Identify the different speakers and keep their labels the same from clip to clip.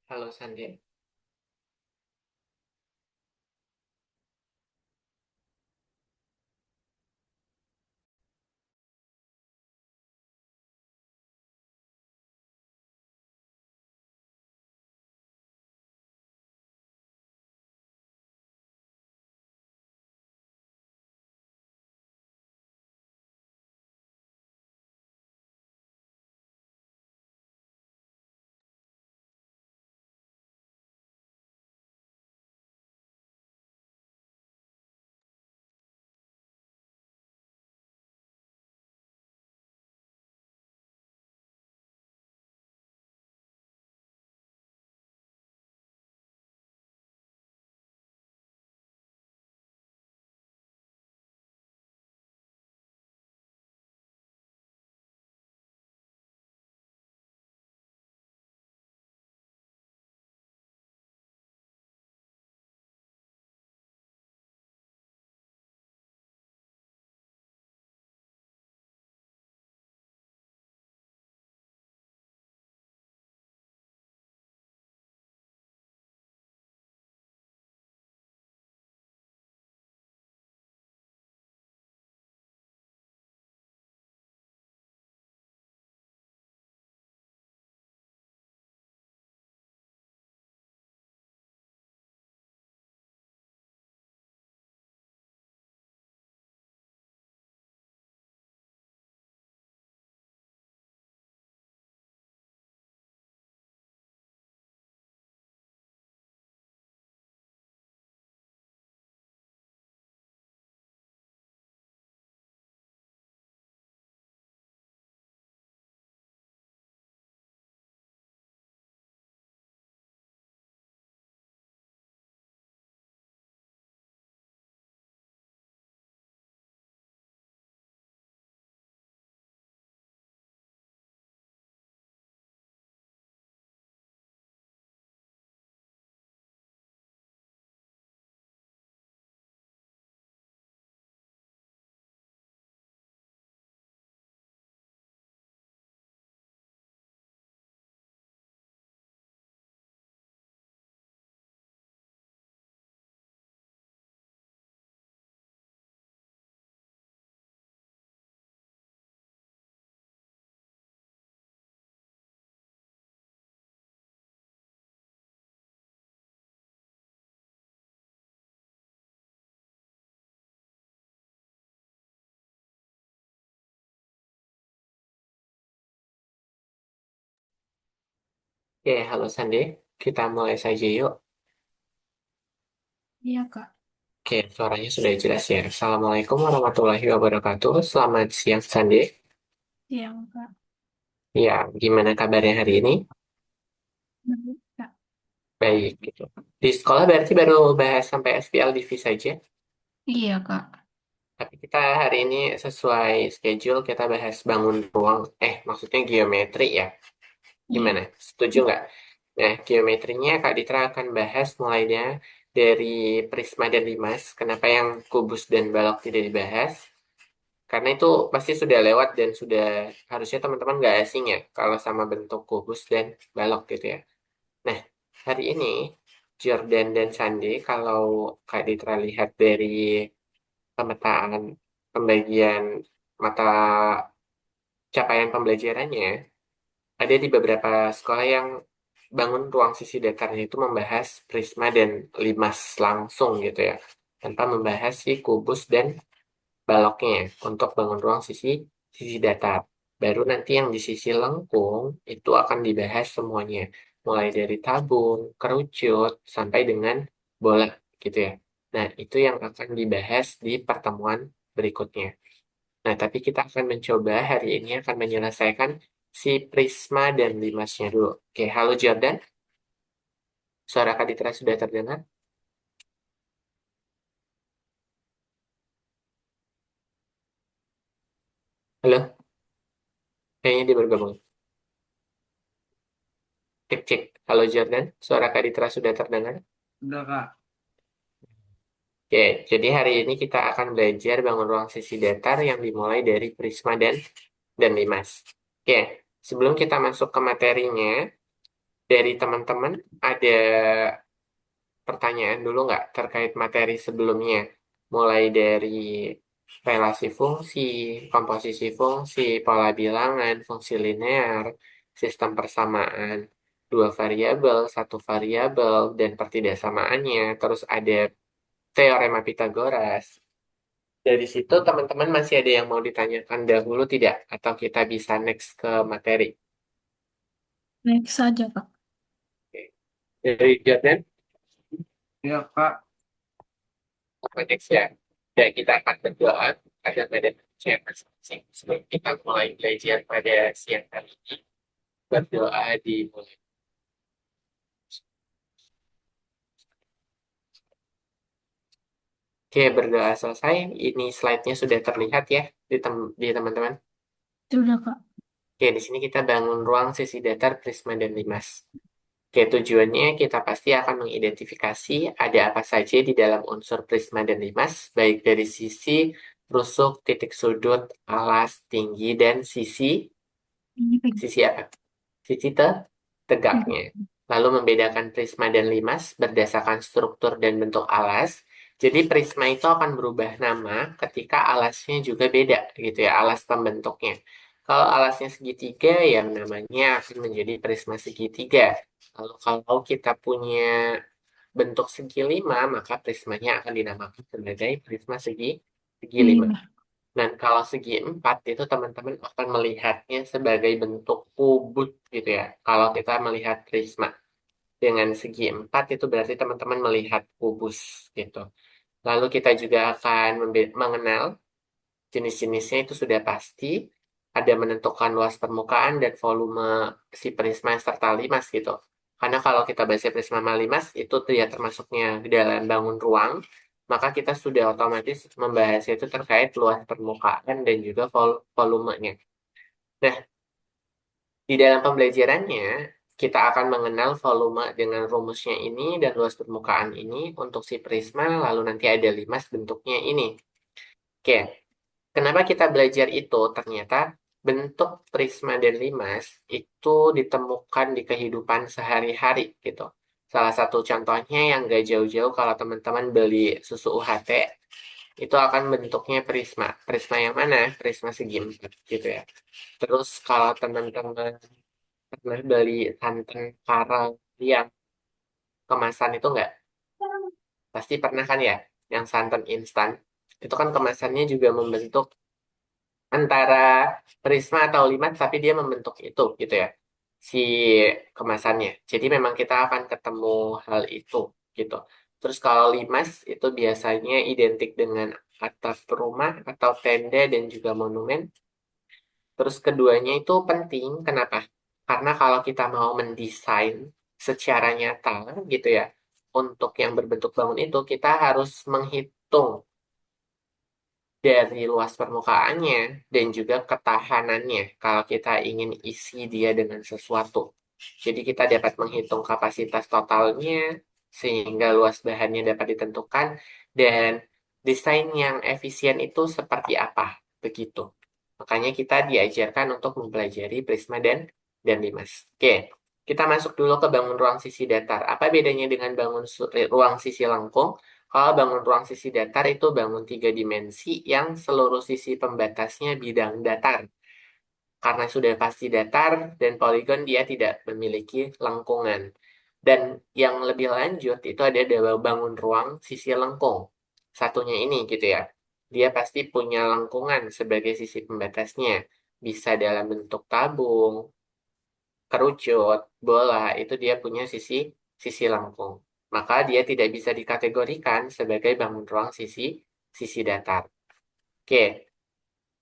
Speaker 1: Halo Sandi. Halo Sandi. Kita mulai saja yuk.
Speaker 2: Iya, Kak.
Speaker 1: Suaranya sudah jelas ya. Assalamualaikum warahmatullahi wabarakatuh. Selamat siang Sandi.
Speaker 2: Iya, Kak.
Speaker 1: Ya, gimana kabarnya hari ini?
Speaker 2: Baik, Kak.
Speaker 1: Baik, gitu. Di sekolah berarti baru bahas sampai SPLDV saja.
Speaker 2: Iya, Kak.
Speaker 1: Tapi kita hari ini sesuai schedule kita bahas bangun ruang. Maksudnya geometri ya.
Speaker 2: Iya.
Speaker 1: Gimana? Setuju nggak? Nah, geometrinya Kak Ditra akan bahas mulainya dari Prisma dan Limas. Kenapa yang kubus dan balok tidak dibahas? Karena itu pasti sudah lewat dan sudah harusnya teman-teman nggak asing ya kalau sama bentuk kubus dan balok gitu ya. Nah, hari ini Jordan dan Sandi kalau Kak Ditra lihat dari pemetaan pembagian mata capaian pembelajarannya, ada di beberapa sekolah yang bangun ruang sisi datarnya itu membahas prisma dan limas langsung gitu ya, tanpa membahas si kubus dan baloknya untuk bangun ruang sisi sisi datar. Baru nanti yang di sisi lengkung itu akan dibahas semuanya, mulai dari tabung, kerucut, sampai dengan bola gitu ya. Nah, itu yang akan dibahas di pertemuan berikutnya. Nah, tapi kita akan mencoba hari ini akan menyelesaikan si Prisma dan Limasnya dulu. Oke, halo Jordan. Suara Kak Ditra sudah terdengar? Halo, kayaknya dia bergabung. Cek, cek. Halo Jordan, suara Kak Ditra sudah terdengar?
Speaker 2: Udah, Kak.
Speaker 1: Oke, jadi hari ini kita akan belajar bangun ruang sisi datar yang dimulai dari Prisma dan Limas. Oke, sebelum kita masuk ke materinya, Dari teman-teman ada pertanyaan dulu nggak terkait materi sebelumnya? Mulai dari relasi fungsi, komposisi fungsi, pola bilangan, fungsi linear, sistem persamaan, dua variabel, satu variabel, dan pertidaksamaannya. Terus ada teorema Pitagoras. Dari situ teman-teman masih ada yang mau ditanyakan dahulu tidak? Atau kita bisa next ke materi?
Speaker 2: Next saja, Kak.
Speaker 1: Oke. Dari Jordan,
Speaker 2: Ya, Kak.
Speaker 1: apa next ya? Ya, kita akan berdoa ada pada ujian masing-masing. Sebelum kita mulai belajar pada siang hari ini, berdoa dimulai. Oke, berdoa selesai. Ini slide-nya sudah terlihat ya di teman-teman.
Speaker 2: Sudah, Kak.
Speaker 1: Oke, di sini kita bangun ruang sisi datar, prisma, dan limas. Oke, tujuannya kita pasti akan mengidentifikasi ada apa saja di dalam unsur prisma dan limas, baik dari sisi rusuk, titik sudut, alas, tinggi, dan
Speaker 2: Ini
Speaker 1: sisi apa? Sisi tegaknya. Lalu membedakan prisma dan limas berdasarkan struktur dan bentuk alas. Jadi prisma itu akan berubah nama ketika alasnya juga beda gitu ya, alas pembentuknya. Kalau alasnya segitiga, ya namanya akan menjadi prisma segitiga. Lalu kalau kita punya bentuk segi lima, maka prismanya akan dinamakan sebagai prisma segi lima.
Speaker 2: lima.
Speaker 1: Dan kalau segi empat itu teman-teman akan melihatnya sebagai bentuk kubus gitu ya. Kalau kita melihat prisma dengan segi empat itu berarti teman-teman melihat kubus gitu. Lalu kita juga akan mengenal jenis-jenisnya itu sudah pasti. Ada menentukan luas permukaan dan volume si prisma serta limas gitu. Karena kalau kita bahas prisma sama limas itu dia termasuknya di dalam bangun ruang, maka kita sudah otomatis membahasnya itu terkait luas permukaan dan juga volumenya. Nah, di dalam pembelajarannya, kita akan mengenal volume dengan rumusnya ini dan luas permukaan ini untuk si prisma, lalu nanti ada limas bentuknya ini. Oke, kenapa kita belajar itu? Ternyata bentuk prisma dan limas itu ditemukan di kehidupan sehari-hari gitu. Salah satu contohnya yang gak jauh-jauh kalau teman-teman beli susu UHT, itu akan bentuknya prisma. Prisma yang mana? Prisma segi empat gitu ya. Terus kalau teman-teman pernah beli santan karal yang kemasan itu enggak? Pasti pernah kan ya? Yang santan instan. Itu kan kemasannya juga membentuk antara prisma atau limat, tapi dia membentuk itu gitu ya. Si kemasannya. Jadi memang kita akan ketemu hal itu gitu. Terus kalau limas itu biasanya identik dengan atap rumah atau tenda dan juga monumen. Terus keduanya itu penting. Kenapa? Karena kalau kita mau mendesain secara nyata gitu ya, untuk yang berbentuk bangun itu kita harus menghitung dari luas permukaannya dan juga ketahanannya kalau kita ingin isi dia dengan sesuatu. Jadi kita dapat menghitung kapasitas totalnya sehingga luas bahannya dapat ditentukan dan desain yang efisien itu seperti apa. Begitu. Makanya kita diajarkan untuk mempelajari prisma dan limas. Oke, kita masuk dulu ke bangun ruang sisi datar. Apa bedanya dengan bangun ruang sisi lengkung? Kalau bangun ruang sisi datar itu bangun tiga dimensi yang seluruh sisi pembatasnya bidang datar. Karena sudah pasti datar dan poligon dia tidak memiliki lengkungan. Dan yang lebih lanjut itu ada bangun ruang sisi lengkung. Satunya ini gitu ya. Dia pasti punya lengkungan sebagai sisi pembatasnya. Bisa dalam bentuk tabung, kerucut, bola, itu dia punya sisi lengkung. Maka dia tidak bisa dikategorikan sebagai bangun ruang sisi datar. Oke,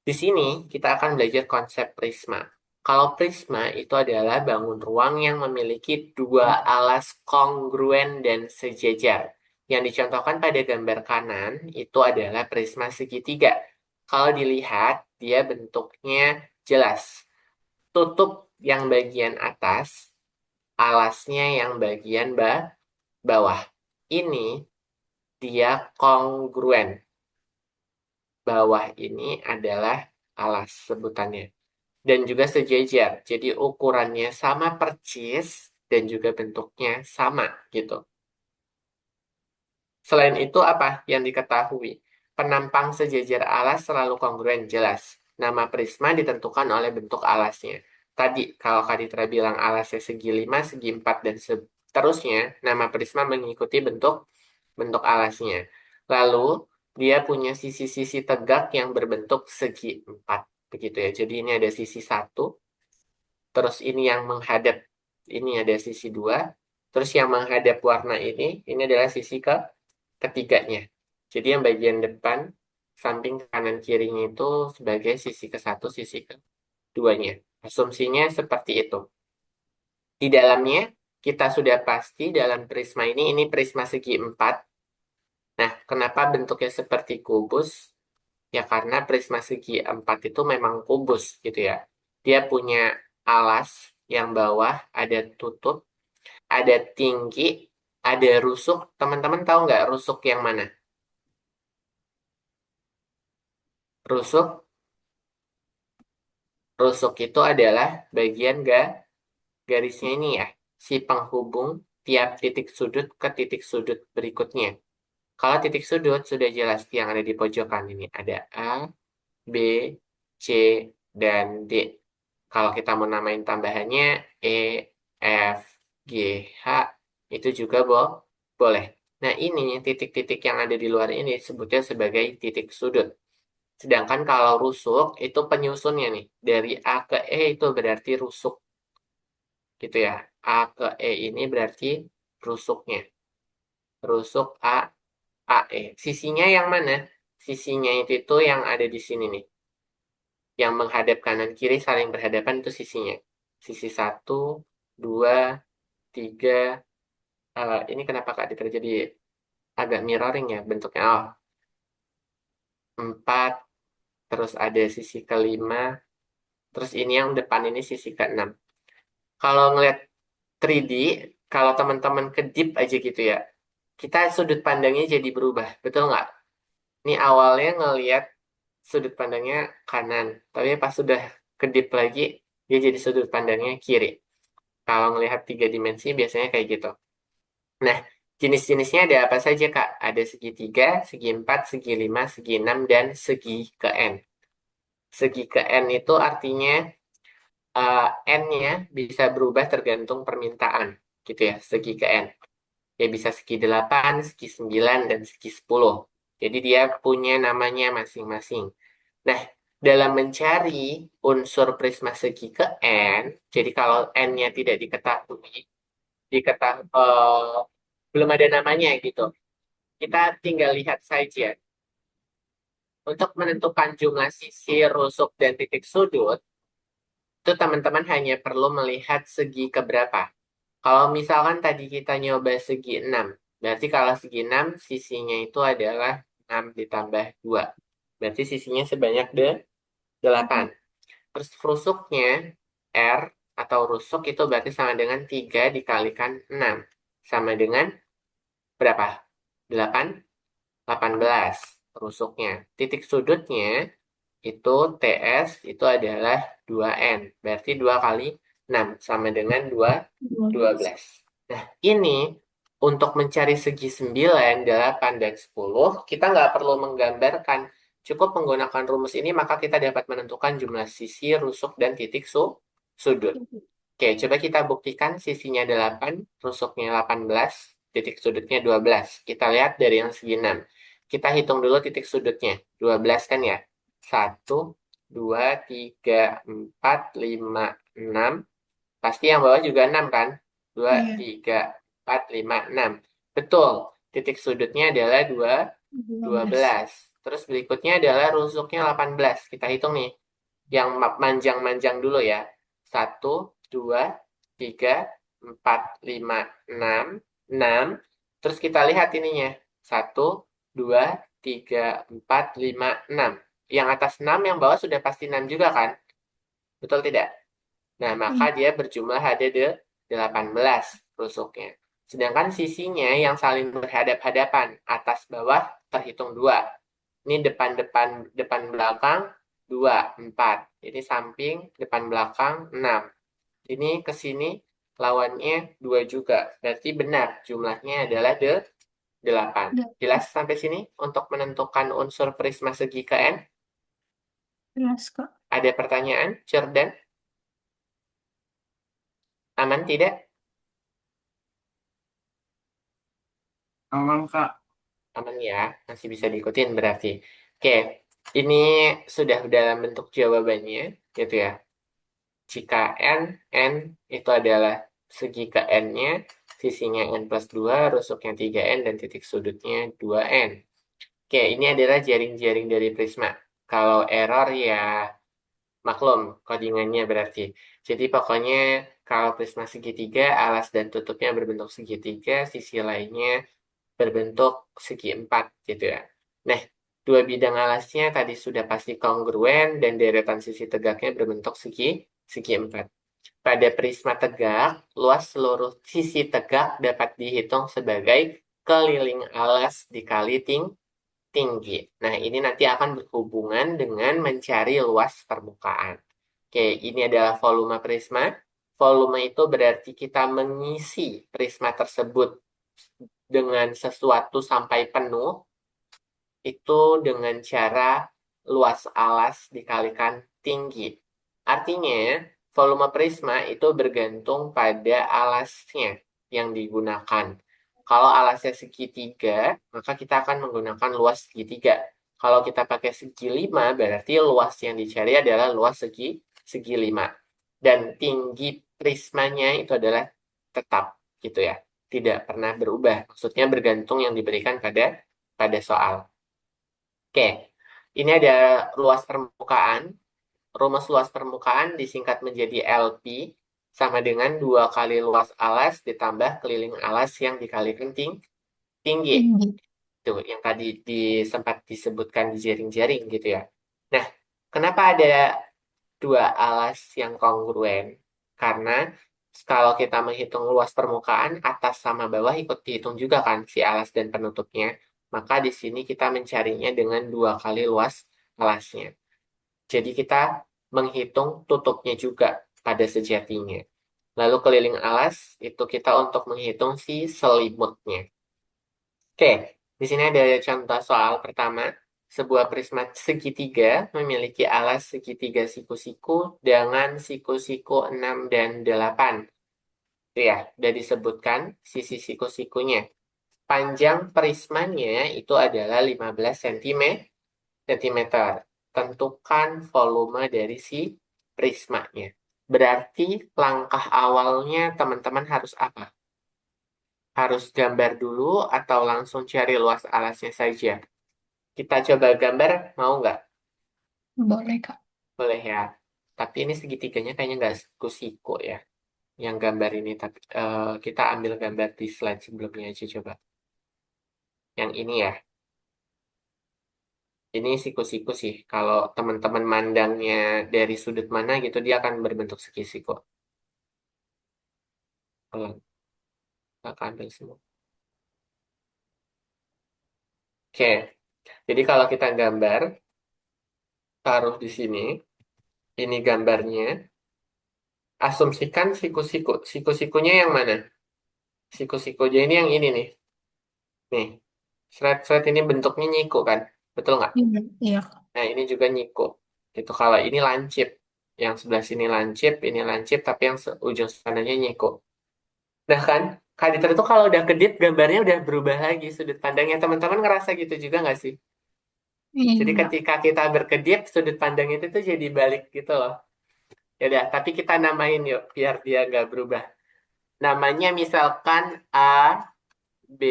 Speaker 1: di sini kita akan belajar konsep prisma. Kalau prisma itu adalah bangun ruang yang memiliki dua alas kongruen dan sejajar. Yang dicontohkan pada gambar kanan itu adalah prisma segitiga. Kalau dilihat, dia bentuknya jelas. Tutup yang bagian atas, alasnya yang bagian bawah. Ini dia kongruen. Bawah ini adalah alas sebutannya. Dan juga sejajar. Jadi ukurannya sama percis, dan juga bentuknya sama gitu. Selain itu apa yang diketahui? Penampang sejajar alas selalu kongruen jelas. Nama prisma ditentukan oleh bentuk alasnya. Tadi kalau Kak Ditra bilang alasnya segi 5, segi 4, dan seterusnya, nama prisma mengikuti bentuk bentuk alasnya. Lalu dia punya sisi-sisi tegak yang berbentuk segi 4. Begitu ya. Jadi ini ada sisi satu, terus ini yang menghadap, ini ada sisi 2, terus yang menghadap warna ini adalah sisi ketiganya. Jadi yang bagian depan, samping kanan kirinya itu sebagai sisi ke satu, sisi keduanya. Asumsinya seperti itu. Di dalamnya, kita sudah pasti dalam prisma ini prisma segi 4. Nah, kenapa bentuknya seperti kubus? Ya karena prisma segi 4 itu memang kubus gitu ya. Dia punya alas yang bawah ada tutup, ada tinggi, ada rusuk. Teman-teman tahu nggak rusuk yang mana? Rusuk, rusuk itu adalah bagian garisnya ini ya, si penghubung tiap titik sudut ke titik sudut berikutnya. Kalau titik sudut sudah jelas yang ada di pojokan ini ada A, B, C, dan D. Kalau kita mau namain tambahannya E, F, G, H, itu juga boleh. Nah, ini titik-titik yang ada di luar ini sebutnya sebagai titik sudut. Sedangkan kalau rusuk itu penyusunnya nih. Dari A ke E itu berarti rusuk gitu ya. A ke E ini berarti rusuknya. Rusuk A, A, E. Sisinya yang mana? Sisinya itu yang ada di sini nih. Yang menghadap kanan kiri saling berhadapan itu sisinya. Sisi satu, dua, tiga. Ini kenapa Kak terjadi agak mirroring ya bentuknya? Oh, empat. Terus ada sisi kelima. Terus ini yang depan ini sisi keenam. Kalau ngeliat 3D, kalau teman-teman kedip aja gitu ya, kita sudut pandangnya jadi berubah, betul nggak? Ini awalnya ngeliat sudut pandangnya kanan, tapi pas sudah kedip lagi, dia jadi sudut pandangnya kiri. Kalau ngelihat 3 dimensi biasanya kayak gitu. Nah, jenis-jenisnya ada apa saja, Kak? Ada segitiga, segi 4, segi 5, segi 6, dan segi ke N. Segi ke N itu artinya N-nya bisa berubah tergantung permintaan, gitu ya, segi ke N. Ya bisa segi 8, segi 9, dan segi 10. Jadi dia punya namanya masing-masing. Nah, dalam mencari unsur prisma segi ke N, jadi kalau N-nya tidak diketahui, belum ada namanya gitu. Kita tinggal lihat saja. Untuk menentukan jumlah sisi, rusuk, dan titik sudut, itu teman-teman hanya perlu melihat segi keberapa. Kalau misalkan tadi kita nyoba segi 6, berarti kalau segi 6 sisinya itu adalah 6 ditambah 2. Berarti sisinya sebanyak 8. Terus rusuknya R atau rusuk itu berarti sama dengan 3 dikalikan 6. Sama dengan berapa? 8? 18 rusuknya. Titik sudutnya itu TS itu adalah 2N. Berarti 2 kali 6 sama dengan
Speaker 2: 12.
Speaker 1: 12. Nah, ini untuk mencari segi 9, 8, dan 10, kita nggak perlu menggambarkan. Cukup menggunakan rumus ini, maka kita dapat menentukan jumlah sisi, rusuk, dan titik sudut. Oke, coba kita buktikan sisinya 8, rusuknya 18, titik sudutnya 12. Kita lihat dari yang segi 6. Kita hitung dulu titik sudutnya. 12 kan ya? 1, 2, 3, 4, 5, 6. Pasti yang bawah juga 6 kan? 2,
Speaker 2: Iya,
Speaker 1: 3, 4, 5, 6. Betul. Titik sudutnya adalah 2,
Speaker 2: 12.
Speaker 1: 12. Terus berikutnya adalah rusuknya 18. Kita hitung nih. Yang manjang-manjang dulu ya. 1, 2, 3, 4, 5, 6. 6. Terus kita lihat ininya. 1, 2, 3, 4, 5, 6. Yang atas 6, yang bawah sudah pasti 6 juga kan? Betul tidak? Nah, maka
Speaker 2: Iya.
Speaker 1: dia berjumlah ada 18 rusuknya. Sedangkan sisinya yang saling berhadap-hadapan, atas bawah terhitung 2. Ini depan-depan, depan belakang 2, 4. Ini samping, depan belakang 6. Ini ke sini lawannya 2 juga. Berarti benar, jumlahnya adalah 8.
Speaker 2: Udah
Speaker 1: Jelas sampai sini untuk menentukan unsur prisma segi Kn?
Speaker 2: jelas, Kak.
Speaker 1: Ada pertanyaan, Jordan? Aman tidak?
Speaker 2: Aman, Kak.
Speaker 1: Aman ya, masih bisa diikutin berarti. Oke, ini sudah dalam bentuk jawabannya, gitu ya. Jika N itu adalah segi ke N-nya, sisinya N plus 2, rusuknya 3N, dan titik sudutnya 2N. Oke, ini adalah jaring-jaring dari prisma. Kalau error ya maklum, codingannya berarti. Jadi pokoknya kalau prisma segitiga, alas dan tutupnya berbentuk segitiga, sisi lainnya berbentuk segi empat gitu ya. Nah, dua bidang alasnya tadi sudah pasti kongruen dan deretan sisi tegaknya berbentuk segi empat. Pada prisma tegak, luas seluruh sisi tegak dapat dihitung sebagai keliling alas dikali tinggi. Nah, ini nanti akan berhubungan dengan mencari luas permukaan. Oke, ini adalah volume prisma. Volume itu berarti kita mengisi prisma tersebut dengan sesuatu sampai penuh, itu dengan cara luas alas dikalikan tinggi. Artinya, volume prisma itu bergantung pada alasnya yang digunakan. Kalau alasnya segitiga, maka kita akan menggunakan luas segitiga. Kalau kita pakai segi 5, berarti luas yang dicari adalah luas segi 5. Dan tinggi prismanya itu adalah tetap gitu ya. Tidak pernah berubah. Maksudnya bergantung yang diberikan pada soal. Oke, ini ada luas permukaan. Rumus luas permukaan disingkat menjadi LP sama dengan 2 kali luas alas ditambah keliling alas yang dikalikan tinggi.
Speaker 2: Tinggi.
Speaker 1: Itu yang tadi sempat disebutkan di jaring-jaring gitu ya. Nah, kenapa ada 2 alas yang kongruen? Karena kalau kita menghitung luas permukaan, atas sama bawah ikut dihitung juga kan si alas dan penutupnya. Maka di sini kita mencarinya dengan 2 kali luas alasnya. Jadi kita menghitung tutupnya juga pada sejatinya. Lalu keliling alas itu kita untuk menghitung si selimutnya. Oke, di sini ada contoh soal pertama. Sebuah prisma segitiga memiliki alas segitiga siku-siku dengan siku-siku 6 dan 8. Itu ya, udah disebutkan sisi siku-sikunya. Panjang prismanya itu adalah 15 cm. Tentukan volume dari si prismanya. Berarti langkah awalnya teman-teman harus apa? Harus gambar dulu atau langsung cari luas alasnya saja? Kita coba gambar, mau nggak?
Speaker 2: Boleh, Kak.
Speaker 1: Boleh ya. Tapi ini segitiganya kayaknya nggak siku-siku ya. Yang gambar ini, tapi kita ambil gambar di slide sebelumnya aja coba. Yang ini ya. Ini siku-siku sih. Kalau teman-teman mandangnya dari sudut mana gitu, dia akan berbentuk segi-siku. Kalau kakak ambil semua. Oke, jadi kalau kita gambar, taruh di sini, ini gambarnya, asumsikan siku-siku. Siku-sikunya yang mana? Siku-sikunya ini yang ini nih. Nih, thread-thread ini bentuknya nyiku kan? Betul nggak?
Speaker 2: Iya, iya, Kak.
Speaker 1: Nah, ini juga nyiku. Gitu. Kalau ini lancip. Yang sebelah sini lancip, tapi yang ujung sananya nyiku. Nah kan, Kak Diter itu kalau udah kedip, gambarnya udah berubah lagi sudut pandangnya. Teman-teman ngerasa gitu juga nggak sih? Jadi
Speaker 2: Iya.
Speaker 1: ketika kita berkedip, sudut pandang itu tuh jadi balik gitu loh. Ya udah, tapi kita namain yuk, biar dia nggak berubah. Namanya misalkan A, B,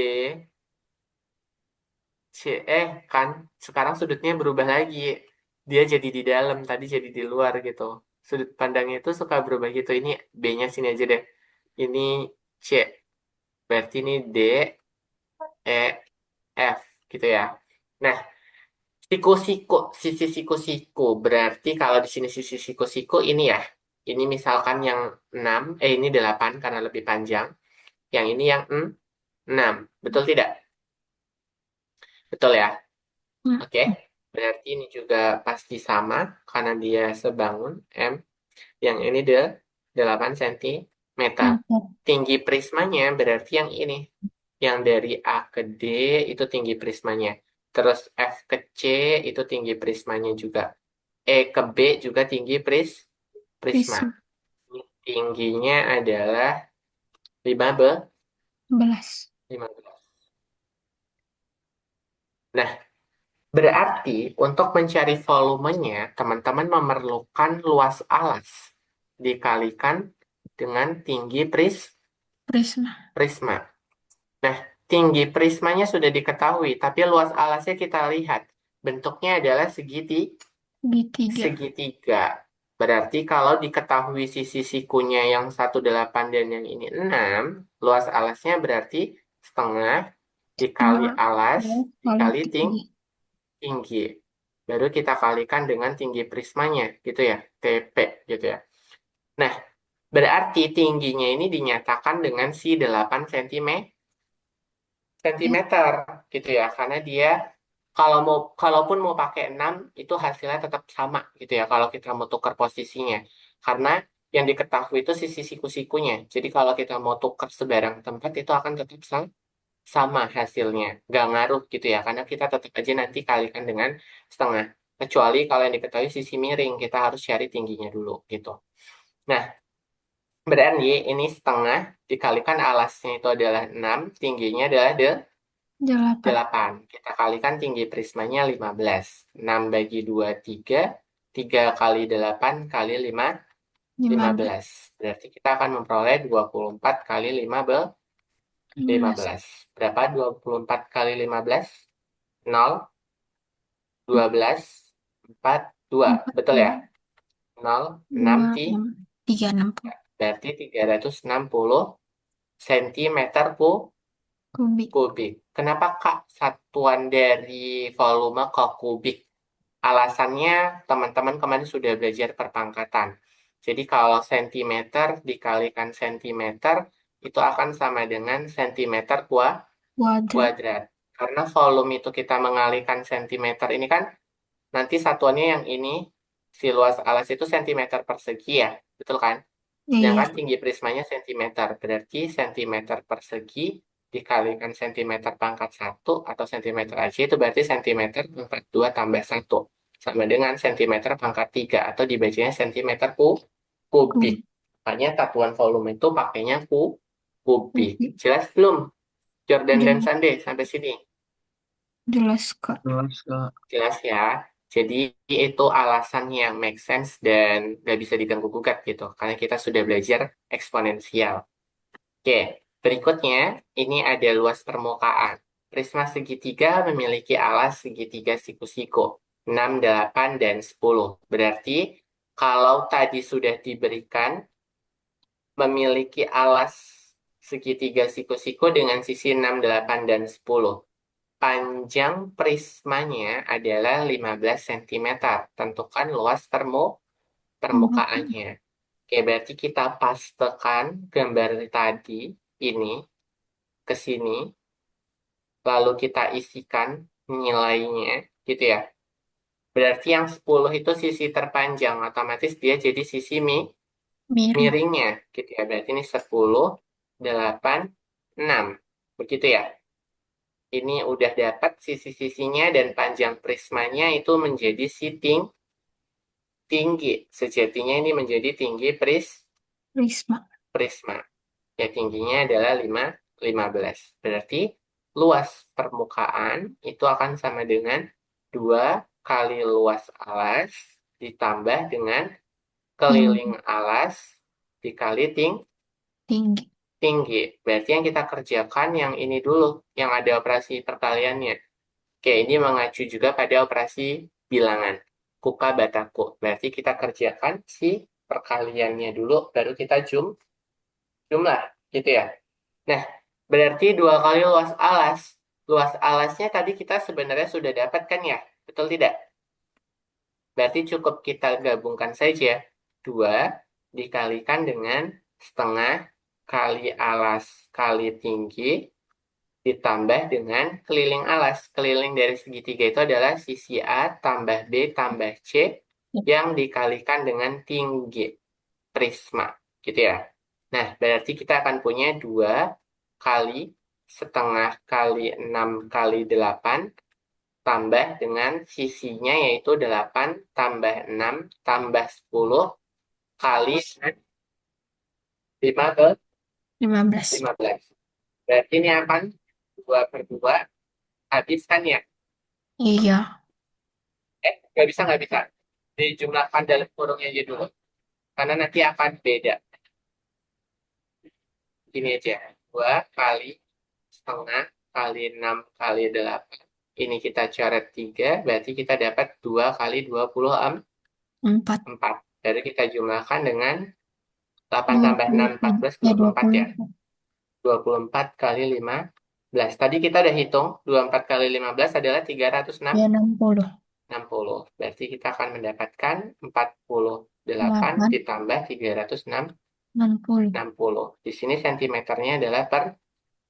Speaker 1: C. Kan sekarang sudutnya berubah lagi. Dia jadi di dalam, tadi jadi di luar gitu. Sudut pandangnya itu suka berubah gitu. Ini B-nya sini aja deh. Ini C. Berarti ini D, E, F gitu ya. Nah, siku-siku, sisi siku-siku. Berarti kalau di sini sisi siku-siku ini ya. Ini misalkan yang 6, ini 8 karena lebih panjang. Yang ini yang 6. Betul tidak? Betul ya?
Speaker 2: Hmm.
Speaker 1: Oke. Berarti ini juga pasti sama karena dia sebangun M. Yang ini 8 cm. meter.
Speaker 2: meter.
Speaker 1: Tinggi prismanya berarti yang ini. Yang dari A ke D itu tinggi prismanya. Terus F ke C itu tinggi prismanya juga. E ke B juga tinggi prisma.
Speaker 2: Prisma
Speaker 1: Tingginya adalah 15.
Speaker 2: 11.
Speaker 1: 15. Nah, berarti untuk mencari volumenya, teman-teman memerlukan luas alas dikalikan dengan tinggi
Speaker 2: Prisma
Speaker 1: prisma. Nah, tinggi prismanya sudah diketahui, tapi luas alasnya kita lihat. Bentuknya adalah
Speaker 2: segitiga.
Speaker 1: segitiga. Berarti kalau diketahui sisi sikunya yang 18 dan yang ini 6, luas alasnya berarti setengah dikali
Speaker 2: Setengah
Speaker 1: alas
Speaker 2: kali
Speaker 1: dikali
Speaker 2: tinggi.
Speaker 1: tinggi. Baru kita kalikan dengan tinggi prismanya, gitu ya, TP gitu ya. Nah, berarti tingginya ini dinyatakan dengan si 8
Speaker 2: Ya,
Speaker 1: sentimeter gitu ya, karena dia kalaupun mau pakai 6 itu hasilnya tetap sama gitu ya kalau kita mau tukar posisinya. Karena yang diketahui itu sisi siku-sikunya. Jadi kalau kita mau tukar sebarang tempat itu akan tetap sama hasilnya. Nggak ngaruh gitu ya, karena kita tetap aja nanti kalikan dengan setengah. Kecuali kalau yang diketahui sisi miring, kita harus cari tingginya dulu gitu. Nah, berarti ini setengah dikalikan alasnya itu adalah 6, tingginya adalah
Speaker 2: 8.
Speaker 1: 8. Kita kalikan tinggi prismanya 15. 6 bagi 2, 3. 3 kali 8 kali 5,
Speaker 2: 15.
Speaker 1: 15. Berarti kita akan memperoleh 24 kali
Speaker 2: 15.
Speaker 1: 15. Berapa 24 kali 15? 0, 12, 4, 2.
Speaker 2: 4,
Speaker 1: Betul
Speaker 2: 2,
Speaker 1: ya? 0, 6,
Speaker 2: 2, 6, 3, 60
Speaker 1: berarti 360 cm
Speaker 2: kubik.
Speaker 1: kubik. Kenapa Kak satuan dari volume ke kubik? Alasannya teman-teman kemarin sudah belajar perpangkatan. Jadi kalau sentimeter dikalikan sentimeter itu akan sama dengan sentimeter
Speaker 2: Kuadrat.
Speaker 1: kuadrat. Karena volume itu kita mengalihkan sentimeter ini kan nanti satuannya yang ini si luas alas itu sentimeter persegi ya, betul kan?
Speaker 2: Iya.
Speaker 1: Sedangkan tinggi prismanya sentimeter, berarti sentimeter persegi dikalikan sentimeter pangkat satu atau sentimeter aja itu berarti sentimeter pangkat 2 tambah satu. Sama dengan sentimeter pangkat 3 atau dibacanya sentimeter kubik.
Speaker 2: Kubik.
Speaker 1: Makanya satuan volume itu pakainya kubik.
Speaker 2: Kubik.
Speaker 1: Jelas belum? Jordan dan
Speaker 2: Jelas,
Speaker 1: Sande sampai sini.
Speaker 2: jelas Kak.
Speaker 3: Jelas, Kak.
Speaker 1: Jelas ya. Jadi itu alasan yang make sense dan nggak bisa diganggu-gugat gitu. Karena kita sudah belajar eksponensial. Oke, berikutnya ini ada luas permukaan. Prisma segitiga memiliki alas segitiga siku-siku 6, 8, dan 10. Berarti kalau tadi sudah diberikan memiliki alas segitiga siku-siku dengan sisi 6, 8, dan 10. Panjang prismanya adalah 15 cm. Tentukan luas
Speaker 2: Permukaan.
Speaker 1: permukaannya. Oke, berarti kita pastekan gambar tadi ini ke sini, lalu kita isikan nilainya, gitu ya. Berarti yang 10 itu sisi terpanjang, otomatis dia jadi sisi
Speaker 2: Miring.
Speaker 1: miringnya, gitu ya. Berarti ini 10, 8, 6. Begitu ya. Ini udah dapat sisi-sisinya dan panjang prismanya itu menjadi tinggi. Sejatinya ini menjadi tinggi
Speaker 2: Prisma.
Speaker 1: prisma. Ya, tingginya adalah 15. Berarti luas permukaan itu akan sama dengan 2 kali luas alas ditambah dengan keliling
Speaker 2: Tinggi.
Speaker 1: alas dikali
Speaker 2: Tinggi.
Speaker 1: tinggi. Berarti yang kita kerjakan yang ini dulu, yang ada operasi perkaliannya. Oke, ini mengacu juga pada operasi bilangan. Kuka bataku. Berarti kita kerjakan si perkaliannya dulu, baru kita jumlah, gitu ya. Nah, berarti 2 kali luas alas. Luas alasnya tadi kita sebenarnya sudah dapat kan ya? Betul tidak? Berarti cukup kita gabungkan saja. 2 dikalikan dengan setengah kali alas kali tinggi ditambah dengan keliling alas. Keliling dari segitiga itu adalah sisi A tambah B tambah C yang dikalikan dengan tinggi prisma. Gitu ya. Nah, berarti kita akan punya 2 kali setengah kali 6 kali 8 tambah dengan sisinya yaitu 8 tambah 6 tambah 10 kali 5 ke
Speaker 2: 15.
Speaker 1: 15. Berarti ini akan 2 per 2 habis kan ya?
Speaker 2: Iya.
Speaker 1: Nggak bisa. Dijumlahkan dalam kurungnya aja dulu. Karena nanti akan beda. Ini aja. 2 kali setengah kali 6 kali 8. Ini kita coret 3, berarti kita dapat 2 kali 24.
Speaker 2: 4.
Speaker 1: Jadi kita jumlahkan dengan 8 tambah 6,
Speaker 2: 20.
Speaker 1: 14,
Speaker 2: Ya,
Speaker 1: 24
Speaker 2: 20.
Speaker 1: ya. 24 kali 15. Tadi kita udah hitung, 24 kali 15 adalah 360.
Speaker 2: Ya, 60.
Speaker 1: Berarti kita akan mendapatkan 48
Speaker 2: 8.
Speaker 1: ditambah 360.
Speaker 2: 60.
Speaker 1: Di sini sentimeternya adalah per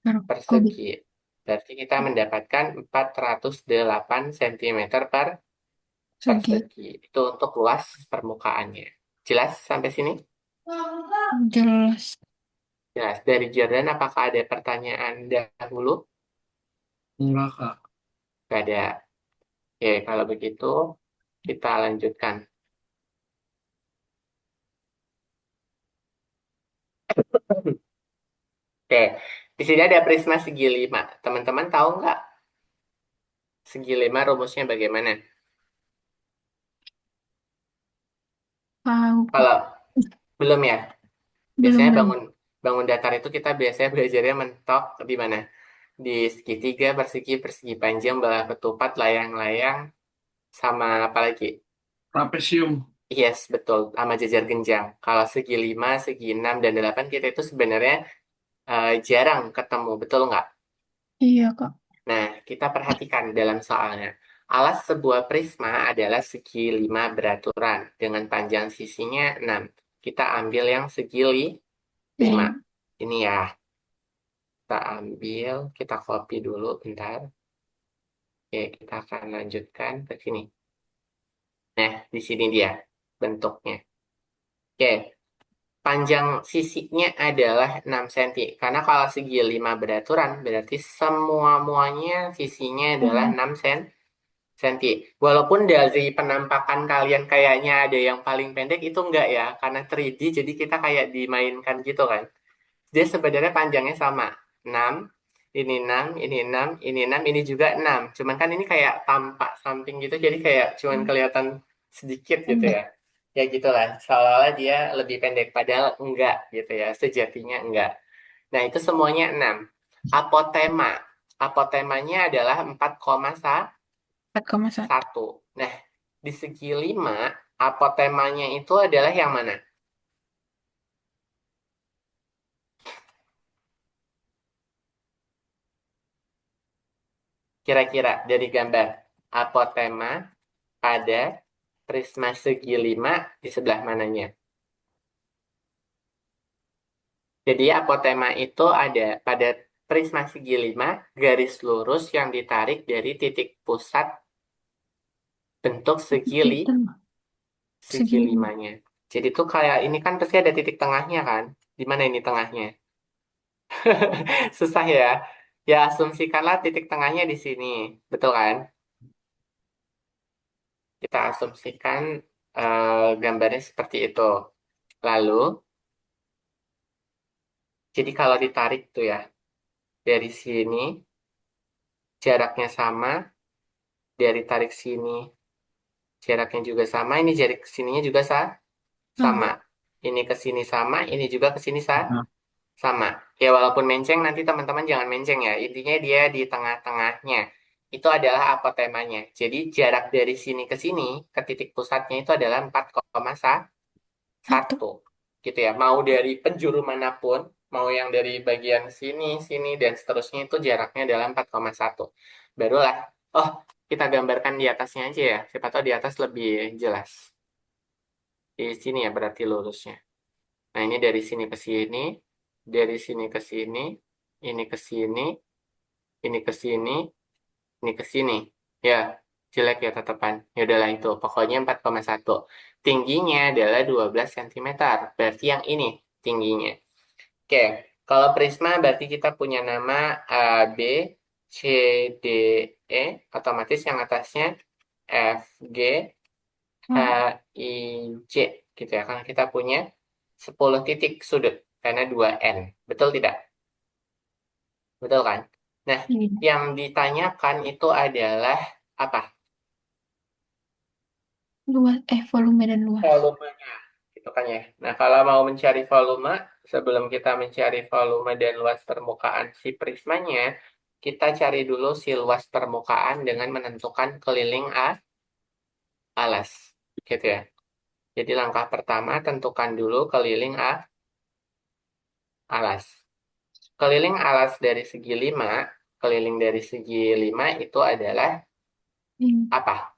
Speaker 2: Per kubik.
Speaker 1: persegi. Berarti kita mendapatkan 408 cm per
Speaker 2: Segi.
Speaker 1: persegi. Itu untuk luas permukaannya. Jelas sampai sini?
Speaker 2: Jelas.
Speaker 1: Jelas. Dari Jordan, apakah ada pertanyaan dahulu?
Speaker 3: Enggak, Kak.
Speaker 1: Gak ada. Oke, kalau begitu kita lanjutkan. Oke, di sini ada prisma segi 5. Teman-teman tahu nggak segi 5 rumusnya bagaimana?
Speaker 2: Tahu kok.
Speaker 1: Kalau belum ya,
Speaker 2: Belum,
Speaker 1: biasanya
Speaker 2: belum.
Speaker 1: bangun bangun datar itu kita biasanya belajarnya mentok di mana? Di segitiga, persegi, persegi panjang, belah ketupat, layang-layang, sama apa lagi?
Speaker 3: Trapesium.
Speaker 1: Yes, betul, sama jajar genjang. Kalau segi 5, segi 6, dan 8 kita itu sebenarnya jarang ketemu, betul nggak?
Speaker 2: Iya, Kak.
Speaker 1: Nah, kita perhatikan dalam soalnya. Alas sebuah prisma adalah segi 5 beraturan dengan panjang sisinya 6. Kita ambil yang segi 5.
Speaker 2: Lima.
Speaker 1: Ini ya, kita ambil, kita copy dulu bentar. Oke, kita akan lanjutkan ke sini. Nah, di sini dia bentuknya. Oke, panjang sisinya adalah 6 cm. Karena kalau segi 5 beraturan, berarti semua-muanya sisinya adalah
Speaker 2: Oh,
Speaker 1: 6 cm. Walaupun dari penampakan kalian kayaknya ada yang paling pendek, itu enggak ya. Karena 3D, jadi kita kayak dimainkan gitu kan. Dia sebenarnya panjangnya sama. 6, ini 6, ini 6, ini 6, ini juga 6. Cuman kan ini kayak tampak samping gitu, jadi kayak cuman kelihatan sedikit gitu
Speaker 2: pendek.
Speaker 1: ya. Ya gitulah, seolah-olah dia lebih pendek, padahal enggak gitu ya, sejatinya enggak. Nah, itu semuanya 6. Apotema. Apotemanya adalah
Speaker 2: 4,1.
Speaker 1: 4,1. Nah, di segi 5, apotemanya itu adalah yang mana? Kira-kira dari gambar. Apotema pada prisma segi 5 di sebelah mananya. Jadi apotema itu ada pada prisma segi 5 garis lurus yang ditarik dari titik pusat bentuk
Speaker 2: Itu
Speaker 1: segi
Speaker 2: segi 5.
Speaker 1: limanya. Jadi tuh kayak ini kan pasti ada titik tengahnya kan? Di mana ini tengahnya? Susah ya. Ya asumsikanlah titik tengahnya di sini. Betul kan? Kita asumsikan gambarnya seperti itu. Lalu, jadi kalau ditarik tuh ya, dari sini jaraknya sama, dari tarik sini jaraknya juga sama, ini jarak sininya juga sama.
Speaker 2: Sama.
Speaker 1: Ini ke sini sama, ini juga ke sini
Speaker 3: Nah,
Speaker 1: sama. Ya walaupun menceng, nanti teman-teman jangan menceng ya. Intinya dia di tengah-tengahnya. Itu adalah apotemanya. Jadi jarak dari sini ke sini, ke titik pusatnya itu adalah 4,1.
Speaker 2: Satu.
Speaker 1: Gitu ya. Mau dari penjuru manapun, mau yang dari bagian sini, sini, dan seterusnya itu jaraknya adalah 4,1. Barulah, oh kita gambarkan di atasnya aja ya. Siapa tahu di atas lebih jelas. Di sini ya berarti lurusnya. Nah ini dari sini ke sini, dari sini ke sini, ini ke sini, ini ke sini, ini ke sini. Ya, jelek ya tatapan. Ya udahlah itu, pokoknya 4,1. Tingginya adalah 12 cm. Berarti yang ini tingginya. Oke, kalau prisma berarti kita punya nama A, B, C, D, E, otomatis yang atasnya F, G, H,
Speaker 2: Oh,
Speaker 1: I, J, gitu ya. Karena kita punya 10 titik sudut, karena 2N. Betul tidak? Betul kan? Nah,
Speaker 2: iya.
Speaker 1: yang ditanyakan itu adalah apa?
Speaker 2: Luas, volume dan luas.
Speaker 1: Volumenya. Gitu kan ya. Nah, kalau mau mencari volume, sebelum kita mencari volume dan luas permukaan si prismanya, kita cari dulu si luas permukaan dengan menentukan keliling alas. Gitu ya. Jadi langkah pertama, tentukan dulu keliling alas. Keliling alas dari segi 5, keliling dari segi 5 itu adalah
Speaker 2: Hmm,
Speaker 1: apa?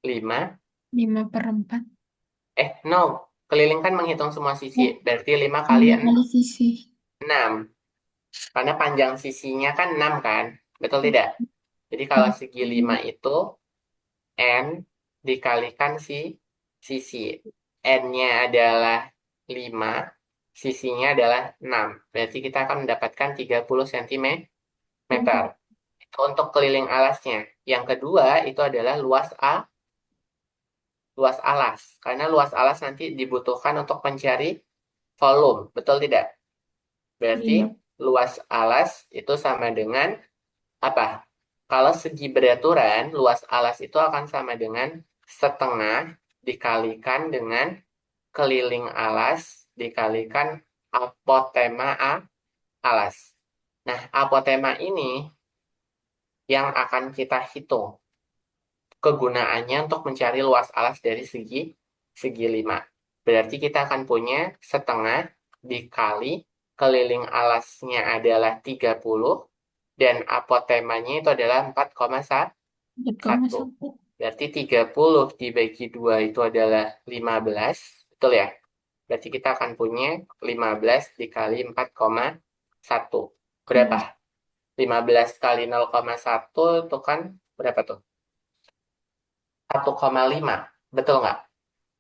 Speaker 1: 5.
Speaker 2: 5/4.
Speaker 1: No. Keliling kan menghitung semua sisi.
Speaker 2: Oh,
Speaker 1: Berarti 5 kali
Speaker 2: 5 kali sisi.
Speaker 1: 6. Karena panjang sisinya kan 6 kan? Betul tidak? Jadi kalau segi 5
Speaker 2: Hmm.
Speaker 1: itu N dikalikan si sisi. N-nya adalah 5, sisinya adalah 6. Berarti kita akan mendapatkan 30 cm.
Speaker 2: Meter.
Speaker 1: Itu untuk keliling alasnya. Yang kedua itu adalah luas alas. Karena luas alas nanti dibutuhkan untuk mencari volume. Betul tidak? Berarti
Speaker 2: Iya.
Speaker 1: luas alas itu sama dengan apa? Kalau segi beraturan, luas alas itu akan sama dengan setengah dikalikan dengan keliling alas dikalikan apotema alas. Nah, apotema ini yang akan kita hitung kegunaannya untuk mencari luas alas dari segi 5. Berarti kita akan punya setengah dikali keliling alasnya adalah 30 dan apotemanya itu adalah 4,1.
Speaker 2: 4,1.
Speaker 1: Berarti 30 dibagi 2 itu adalah 15. Betul ya? Berarti kita akan punya 15 dikali 4,1. Berapa? 15 kali 0,1 itu kan berapa tuh? 1,5. Betul nggak?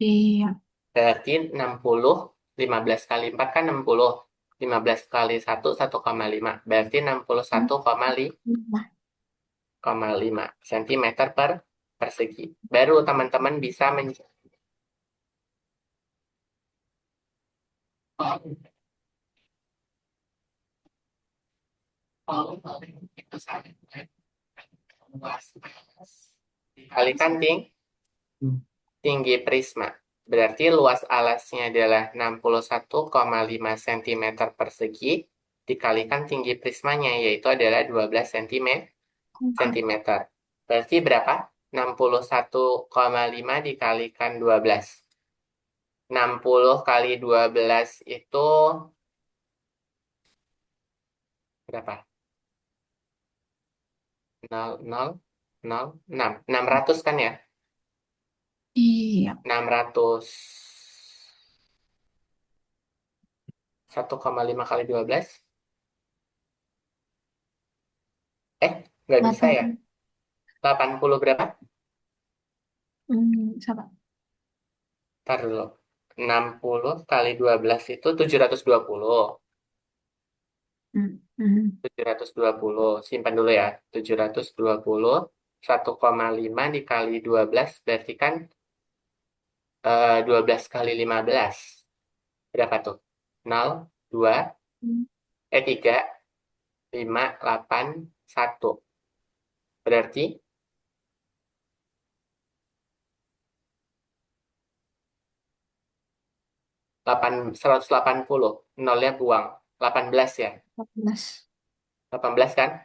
Speaker 2: Iya.
Speaker 1: Berarti 60. 15 kali 4 kan 60. 15 kali 1,5. Berarti 61,5 cm per persegi. Baru teman-teman bisa mencari itu sama dengan luas dikalikan
Speaker 3: Hmm.
Speaker 1: tinggi prisma. Berarti luas alasnya adalah 61,5 cm persegi dikalikan tinggi prismanya yaitu adalah 12 cm. Berarti berapa? 61,5 dikalikan 12. 60 kali 12 itu berapa? 0,006. 600 kan ya?
Speaker 2: Iya.
Speaker 1: 600. 1,5 kali 12. Nggak bisa ya?
Speaker 2: 8.
Speaker 1: 80 berapa?
Speaker 2: Sama.
Speaker 1: Ntar dulu. 60 kali 12 itu 720.
Speaker 2: Hmm. Hmm.
Speaker 1: 720. Simpan dulu ya. 720. 1,5 dikali 12 berarti kan 12 kali 15. Berapa tuh? 0, 2, 3, 5, 8, 1. Berarti 180. Nolnya buang. 18 ya.
Speaker 2: 14.
Speaker 1: 18 kan?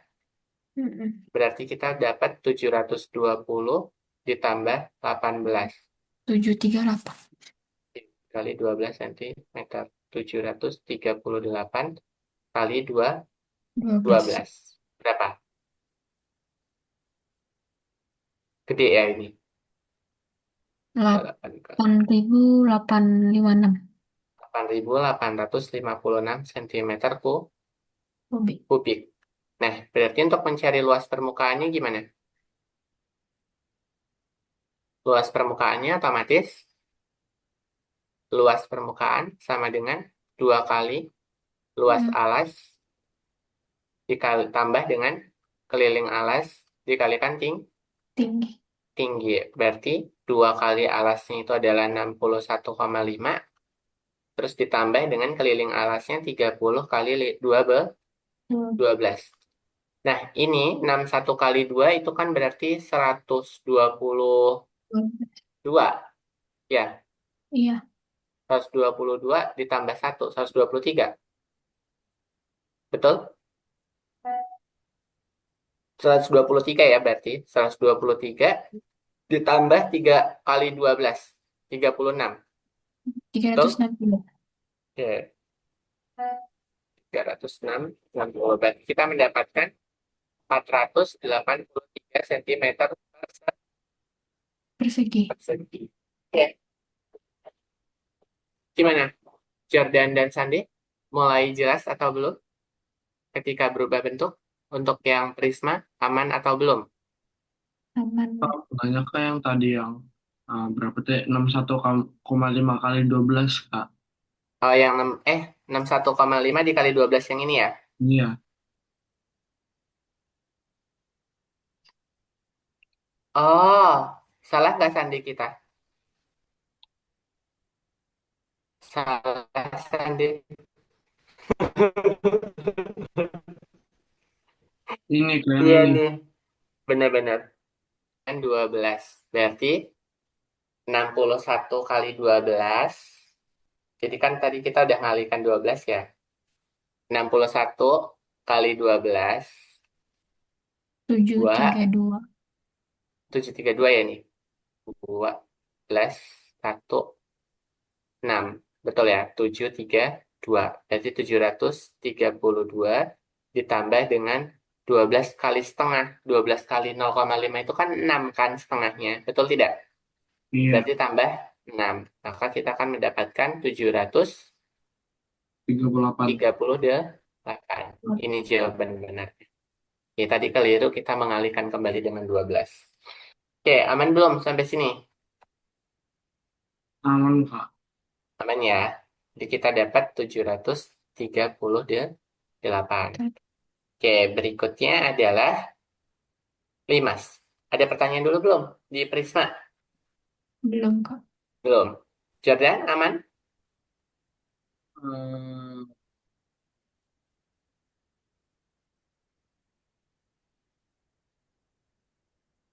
Speaker 2: Mm-mm.
Speaker 1: Berarti kita dapat 720 ditambah 18
Speaker 2: 738.
Speaker 1: kali 12 cm. 738 kali 2,
Speaker 2: 12.
Speaker 1: 12. Berapa? Gede ya ini.
Speaker 2: 8.856
Speaker 1: 8.856 cm
Speaker 2: kubik.
Speaker 1: kubik. Nah, berarti untuk mencari luas permukaannya gimana? Luas permukaannya otomatis luas permukaan sama dengan 2 kali luas
Speaker 2: Hmm.
Speaker 1: alas ditambah dengan keliling alas dikalikan
Speaker 2: Tinggi.
Speaker 1: tinggi. Berarti 2 kali alasnya itu adalah 61,5. Terus ditambah dengan keliling alasnya 30 kali 12. Nah, ini 61 kali 2 itu kan berarti 122. Ya,
Speaker 2: Iya.
Speaker 1: 122 ditambah 1, 123. Betul? 123 ya berarti. 123 ditambah 3 kali 12. 36.
Speaker 2: Tiga ratus
Speaker 1: Betul?
Speaker 2: enam puluh.
Speaker 1: Oke. 306, 60. Berarti kita mendapatkan 483 cm
Speaker 2: Persegi.
Speaker 1: persegi. Oke. Gimana? Jordan dan Sandi? Mulai jelas atau belum ketika berubah bentuk? Untuk yang prisma, aman atau belum?
Speaker 2: Aman.
Speaker 3: Kak, banyak kak yang tadi yang berapa teh 61,5 kali 12 kak.
Speaker 1: Oh, yang 61,5 dikali 12 yang ini ya?
Speaker 3: Iya.
Speaker 1: Oh, salah nggak Sandi kita? Salah Sandi.
Speaker 3: Ini kalian
Speaker 1: Iya
Speaker 3: ini.
Speaker 1: nih, benar-benar. Kan 12. Berarti 61 kali 12. Jadi kan tadi kita udah ngalikan 12 ya. 61 kali 12.
Speaker 2: Tujuh
Speaker 1: 2,
Speaker 2: tiga dua.
Speaker 1: 732 ya nih. 2 plus 1, 6. Betul ya? 732. Berarti 732 ditambah dengan 12 kali setengah. 12 kali 0,5 itu kan 6 kan setengahnya. Betul tidak?
Speaker 3: Iya.
Speaker 1: Berarti tambah 6. Maka kita akan mendapatkan
Speaker 3: 38.
Speaker 1: 738. Ini jawaban benar. Oke, tadi keliru kita mengalihkan kembali dengan 12. Oke, aman belum sampai sini?
Speaker 3: Aman kak.
Speaker 1: Aman ya. Jadi kita dapat 738. Oke, berikutnya adalah Limas. Ada pertanyaan dulu belum di Prisma?
Speaker 2: Belum kak.
Speaker 1: Belum. Jordan, aman?
Speaker 3: Eh,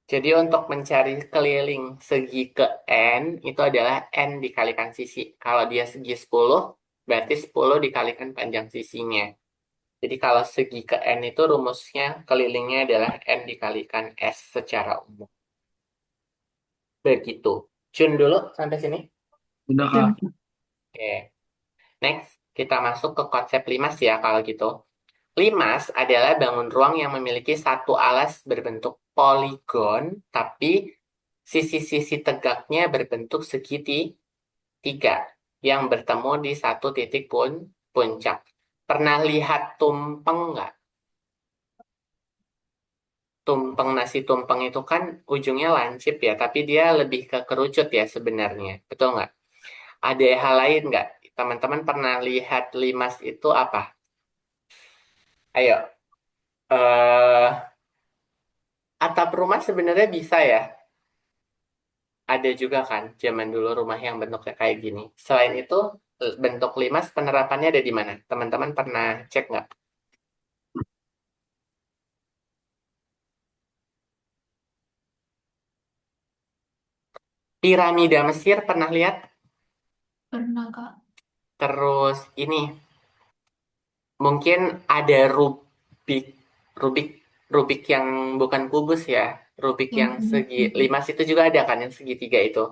Speaker 1: Jadi untuk mencari keliling segi ke N, itu adalah N dikalikan sisi. Kalau dia segi 10, berarti 10 dikalikan panjang sisinya. Jadi kalau segi ke N itu rumusnya kelilingnya adalah N dikalikan S secara umum. Begitu. Cun dulu sampai sini.
Speaker 3: udah kak.
Speaker 2: Dan
Speaker 1: Oke. Next, kita masuk ke konsep limas ya kalau gitu. Limas adalah bangun ruang yang memiliki satu alas berbentuk poligon, tapi sisi-sisi tegaknya berbentuk segitiga yang bertemu di satu titik puncak. Pernah lihat tumpeng nggak? Tumpeng nasi tumpeng itu kan ujungnya lancip ya, tapi dia lebih ke kerucut ya sebenarnya. Betul nggak? Ada hal lain nggak? Teman-teman pernah lihat limas itu apa? Ayo. Atap rumah sebenarnya bisa ya. Ada juga kan zaman dulu rumah yang bentuknya kayak gini. Selain itu, bentuk limas penerapannya ada di mana? Teman-teman pernah cek nggak? Piramida Mesir pernah lihat?
Speaker 2: pernah kak.
Speaker 1: Terus ini mungkin ada Rubik, Rubik, Rubik yang bukan kubus ya. Rubik
Speaker 2: Yang
Speaker 1: yang segi limas itu juga ada kan yang segitiga itu.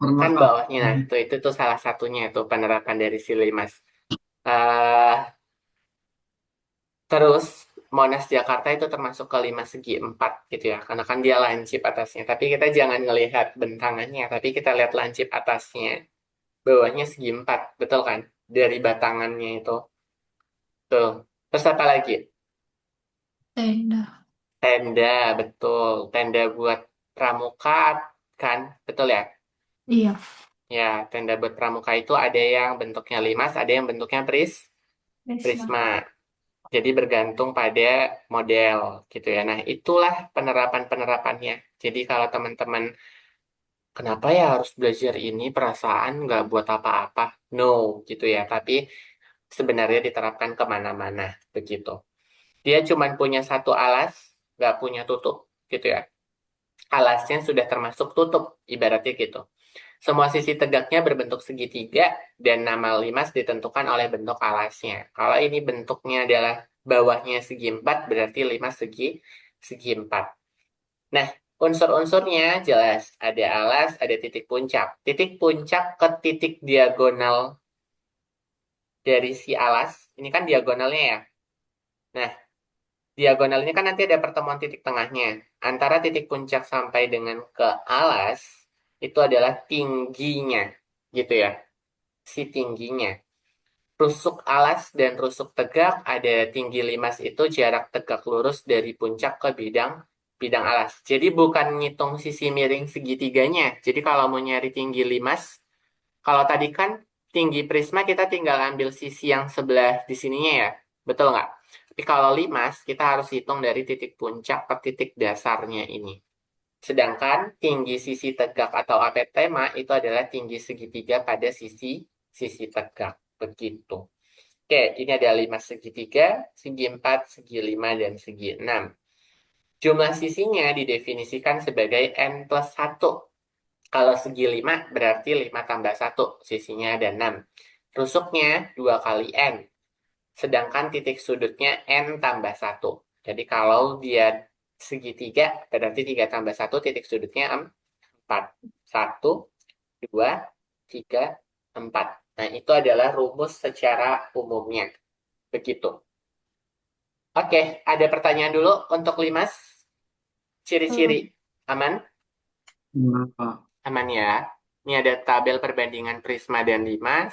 Speaker 3: Pernah
Speaker 1: Kan
Speaker 3: kak.
Speaker 1: bawahnya, nah itu salah satunya itu penerapan dari si limas. eh Terus Monas Jakarta itu termasuk ke 5 segi 4 gitu ya. Karena kan dia lancip atasnya. Tapi kita jangan ngelihat bentangannya. Tapi kita lihat lancip atasnya. Bawahnya segi 4. Betul kan? Dari batangannya itu. Tuh. Terus apa lagi?
Speaker 2: Tenda.
Speaker 1: Tenda. Betul. Tenda buat pramuka kan? Betul ya?
Speaker 2: Iya.
Speaker 1: Ya, tenda buat pramuka itu ada yang bentuknya limas, ada yang bentuknya
Speaker 2: Prisma.
Speaker 1: prisma. Jadi bergantung pada model gitu ya. Nah, itulah penerapan-penerapannya. Jadi kalau teman-teman, kenapa ya harus belajar ini, perasaan nggak buat apa-apa? No, gitu ya. Tapi sebenarnya diterapkan kemana-mana, begitu. Dia cuma punya satu alas, nggak punya tutup, gitu ya. Alasnya sudah termasuk tutup, ibaratnya gitu. Semua sisi tegaknya berbentuk segitiga dan nama limas ditentukan oleh bentuk alasnya. Kalau ini bentuknya adalah bawahnya segi empat, berarti limas segi empat. Nah, unsur-unsurnya jelas. Ada alas, ada titik puncak. Titik puncak ke titik diagonal dari si alas. Ini kan diagonalnya ya. Nah, diagonal ini kan nanti ada pertemuan titik tengahnya. Antara titik puncak sampai dengan ke alas, itu adalah tingginya. Gitu ya. Si tingginya. Rusuk alas dan rusuk tegak ada tinggi limas itu jarak tegak lurus dari puncak ke bidang bidang alas. Jadi bukan ngitung sisi miring segitiganya. Jadi kalau mau nyari tinggi limas, kalau tadi kan tinggi prisma kita tinggal ambil sisi yang sebelah di sininya ya. Betul nggak? Tapi kalau limas kita harus hitung dari titik puncak ke titik dasarnya ini. Sedangkan tinggi sisi tegak atau apetema itu adalah tinggi segitiga pada sisi sisi tegak. Begitu. Oke, ini ada 5 segitiga, segi 4, segi 5, dan segi 6. Jumlah sisinya didefinisikan sebagai n plus 1. Kalau segi 5 berarti 5 tambah 1, sisinya ada 6. Rusuknya 2 kali n, sedangkan titik sudutnya n tambah 1. Jadi kalau dia segitiga, berarti 3 tambah 1, titik sudutnya 4. 1, 2, 3, 4. Nah, itu adalah rumus secara umumnya. Begitu. Oke, ada pertanyaan dulu untuk Limas. Ciri-ciri
Speaker 2: Hmm.
Speaker 1: aman?
Speaker 3: Kenapa?
Speaker 1: Aman ya. Ini ada tabel perbandingan Prisma dan Limas.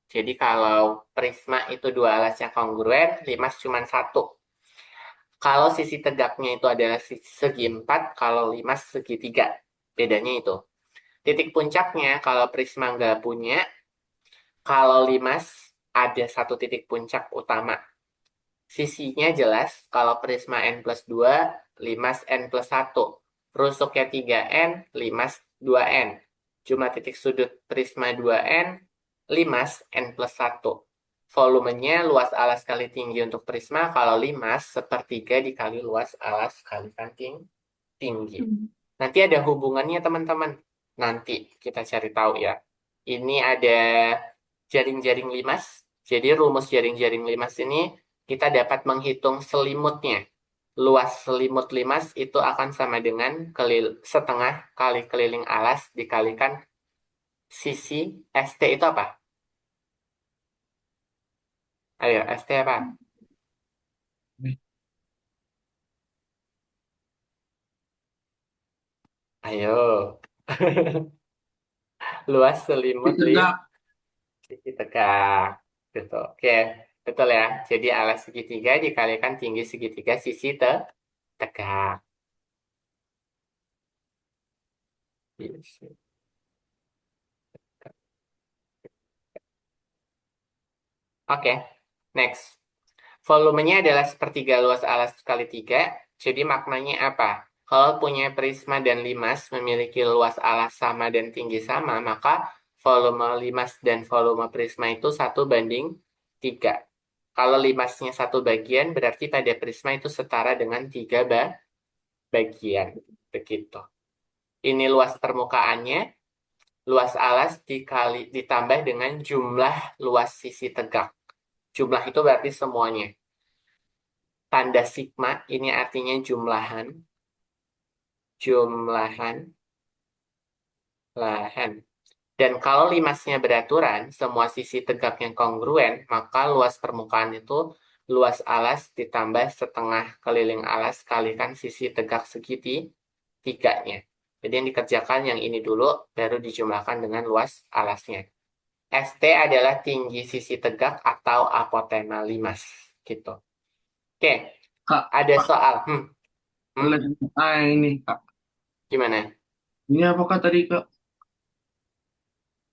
Speaker 1: Jadi kalau Prisma itu dua alas yang kongruen, Limas cuma satu. Kalau sisi tegaknya itu adalah segi empat, kalau Limas segitiga. Bedanya itu. Titik puncaknya kalau Prisma nggak punya, kalau Limas ada satu titik puncak utama. Sisinya jelas, kalau prisma n plus 2, limas n plus 1. Rusuknya 3n, limas 2n. Jumlah titik sudut prisma 2n, limas n plus 1. Volumenya luas alas kali tinggi untuk prisma, kalau limas sepertiga dikali luas alas kali kanting tinggi.
Speaker 2: Hmm.
Speaker 1: Nanti ada hubungannya teman-teman. Nanti kita cari tahu ya. Ini ada jaring-jaring limas. Jadi rumus jaring-jaring limas ini kita dapat menghitung selimutnya. Luas selimut limas itu akan sama dengan setengah kali keliling alas dikalikan sisi ST itu apa? Ayo, ST apa? Ayo. Luas selimut
Speaker 3: Tegak.
Speaker 1: sisi tegak. Gitu. Oke, betul ya. Jadi alas segitiga dikalikan tinggi segitiga sisi tegak. Yes. Oke, next. Volumenya adalah sepertiga luas alas kali 3. Jadi maknanya apa? Kalau punya prisma dan limas memiliki luas alas sama dan tinggi sama, maka volume limas dan volume prisma itu 1:3. Kalau limasnya satu bagian, berarti pada prisma itu setara dengan 3 bagian. Begitu. Ini luas permukaannya, luas alas ditambah dengan jumlah luas sisi tegak. Jumlah itu berarti semuanya. Tanda sigma ini artinya jumlahan, jumlahan, lahan. Dan kalau limasnya beraturan, semua sisi tegak yang kongruen, maka luas permukaan itu luas alas ditambah setengah keliling alas kalikan sisi tegak segitiganya. Jadi yang dikerjakan yang ini dulu, baru dijumlahkan dengan luas alasnya. ST adalah tinggi sisi tegak atau apotema limas. Gitu. Oke,
Speaker 3: Kak,
Speaker 1: ada
Speaker 3: Pak,
Speaker 1: soal. Hmm,
Speaker 3: boleh ini, Kak.
Speaker 1: gimana?
Speaker 3: Ini apakah tadi, Kak?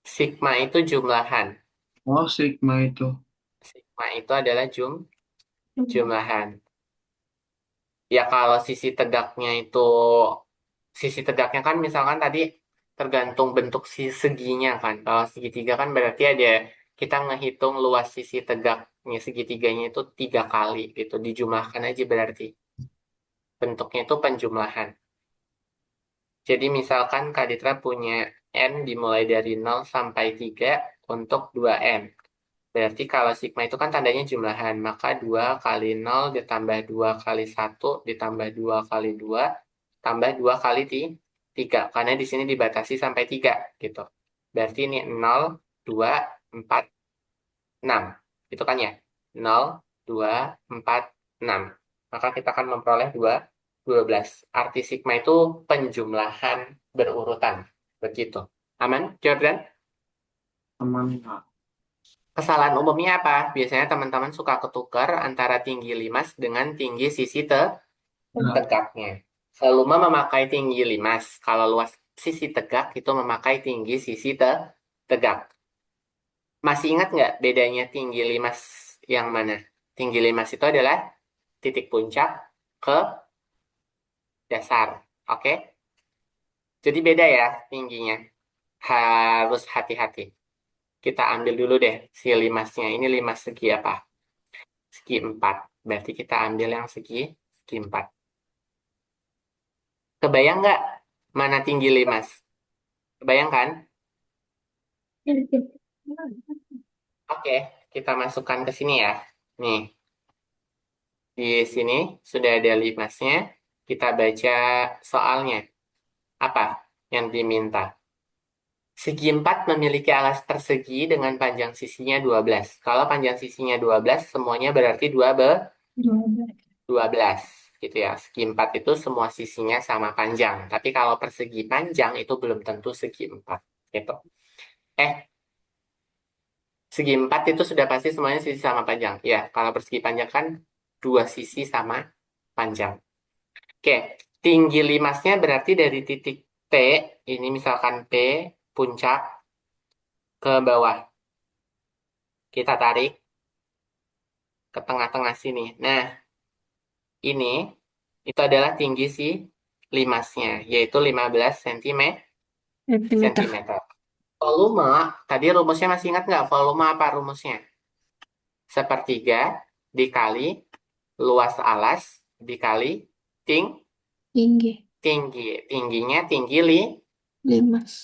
Speaker 1: Sigma itu jumlahan.
Speaker 3: Oh, sigma itu.
Speaker 1: Nah, itu adalah
Speaker 2: Jumlah.
Speaker 1: jumlahan. Ya kalau sisi tegaknya kan misalkan tadi tergantung bentuk si seginya kan. Kalau segitiga kan berarti ada kita ngehitung luas sisi tegaknya segitiganya itu 3 kali gitu. Dijumlahkan aja berarti. Bentuknya itu penjumlahan. Jadi misalkan Kak Ditra punya N dimulai dari 0 sampai 3 untuk 2N. Berarti kalau sigma itu kan tandanya jumlahan, maka 2 kali 0 ditambah 2 kali 1 ditambah 2 kali 2 tambah 2 kali 3. Karena di sini dibatasi sampai 3 gitu. Berarti ini 0, 2, 4, 6. Itu kan ya? 0, 2, 4, 6. Maka kita akan memperoleh 12. Arti sigma itu penjumlahan berurutan. Begitu. Aman, Jordan?
Speaker 3: Aman, Kak.
Speaker 1: Kesalahan umumnya apa? Biasanya teman-teman suka ketukar antara tinggi limas dengan tinggi sisi
Speaker 3: Enggak.
Speaker 1: tegaknya. Seluma memakai tinggi limas. Kalau luas sisi tegak itu memakai tinggi sisi tegak. Masih ingat nggak bedanya tinggi limas yang mana? Tinggi limas itu adalah titik puncak ke dasar. Oke? Jadi beda ya tingginya. Harus hati-hati. Kita ambil dulu deh si limasnya. Ini limas segi apa? Segi 4. Berarti kita ambil yang segi 4. Kebayang nggak mana tinggi limas? Kebayang kan? Oke, kita masukkan ke sini ya. Nih, di sini sudah ada limasnya. Kita baca soalnya. Apa yang diminta? Segi 4 memiliki alas persegi dengan panjang sisinya 12. Kalau panjang sisinya 12, semuanya berarti
Speaker 2: 12.
Speaker 1: 12 gitu ya. Segi 4 itu semua sisinya sama panjang. Tapi kalau persegi panjang itu belum tentu segi 4 gitu. Eh, segi 4 itu sudah pasti semuanya sisi sama panjang. Ya, kalau persegi panjang kan dua sisi sama panjang. Oke, tinggi limasnya berarti dari titik P, ini misalkan P, puncak ke bawah. Kita tarik ke tengah-tengah sini. Nah, ini itu adalah tinggi si limasnya, yaitu 15
Speaker 2: Sentimeter.
Speaker 1: sentimeter. Volume, tadi rumusnya masih ingat nggak? Volume apa rumusnya? Sepertiga dikali luas alas dikali ting
Speaker 2: Tinggi.
Speaker 1: tinggi. Tingginya tinggi
Speaker 2: 5.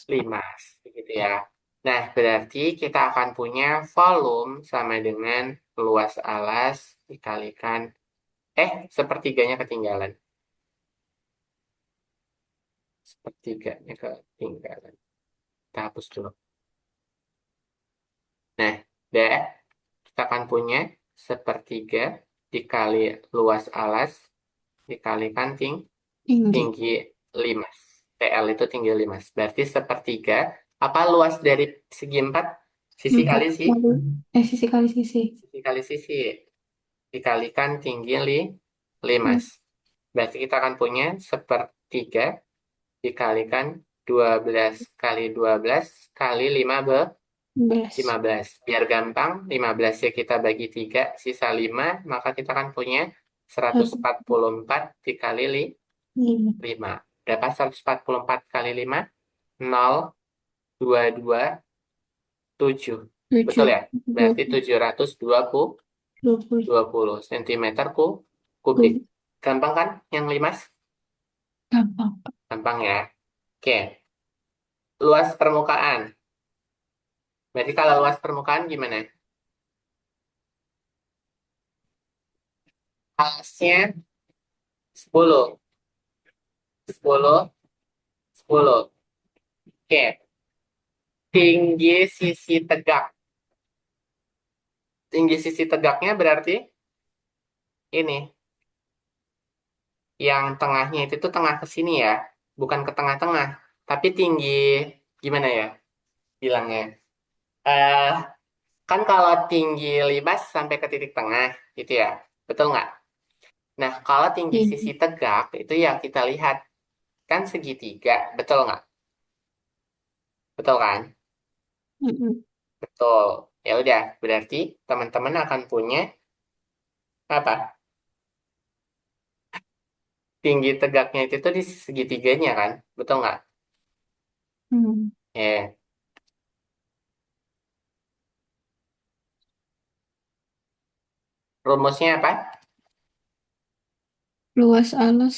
Speaker 1: 5. Begitu ya. Nah, berarti kita akan punya volume sama dengan luas alas dikalikan. Sepertiganya ketinggalan. Sepertiganya ketinggalan. Kita hapus dulu. Nah, udah. Kita akan punya sepertiga dikali luas alas dikalikan
Speaker 2: Tinggi.
Speaker 1: tinggi 5. TL itu tinggi 5. Berarti sepertiga. Apa luas dari segi 4? Sisi
Speaker 2: Empat
Speaker 1: kali
Speaker 2: kali. Sisi kali sisi.
Speaker 1: sisi kali sisi. Dikalikan tinggi 5.
Speaker 2: Hmm,
Speaker 1: Berarti kita akan punya sepertiga dikalikan 12 kali 12 kali
Speaker 2: 11.
Speaker 1: 15. Biar gampang, 15 ya kita bagi 3, sisa 5, maka kita akan punya
Speaker 2: Satu.
Speaker 1: 144 dikali
Speaker 2: 5.
Speaker 1: 5. Berapa 144 kali 5? 0, 2, 2, 7. Betul
Speaker 2: 7.
Speaker 1: ya? Berarti 720
Speaker 2: 20.
Speaker 1: 20 cm kubik. Gampang kan yang 5?
Speaker 2: Gampang.
Speaker 1: Gampang ya. Oke, luas permukaan. Berarti kalau luas permukaan gimana? Alasnya 10, 10, 10. Oke, tinggi sisi tegak. Tinggi sisi tegaknya berarti ini. Yang tengahnya itu tuh tengah ke sini ya. Bukan ke tengah-tengah. Tapi tinggi, gimana ya bilangnya? Eh, Kan kalau tinggi 5 sampai ke titik tengah, gitu ya. Betul nggak? Nah, kalau tinggi sisi
Speaker 2: Tinggi.
Speaker 1: tegak, itu yang kita lihat. Kan segitiga, betul nggak? Betul kan?
Speaker 2: Mm-mm.
Speaker 1: Betul. Ya udah, berarti teman-teman akan punya apa? Tinggi tegaknya itu tuh di segitiganya kan? Betul nggak?
Speaker 2: Hmm.
Speaker 1: Ya. Rumusnya apa?
Speaker 2: Luas alas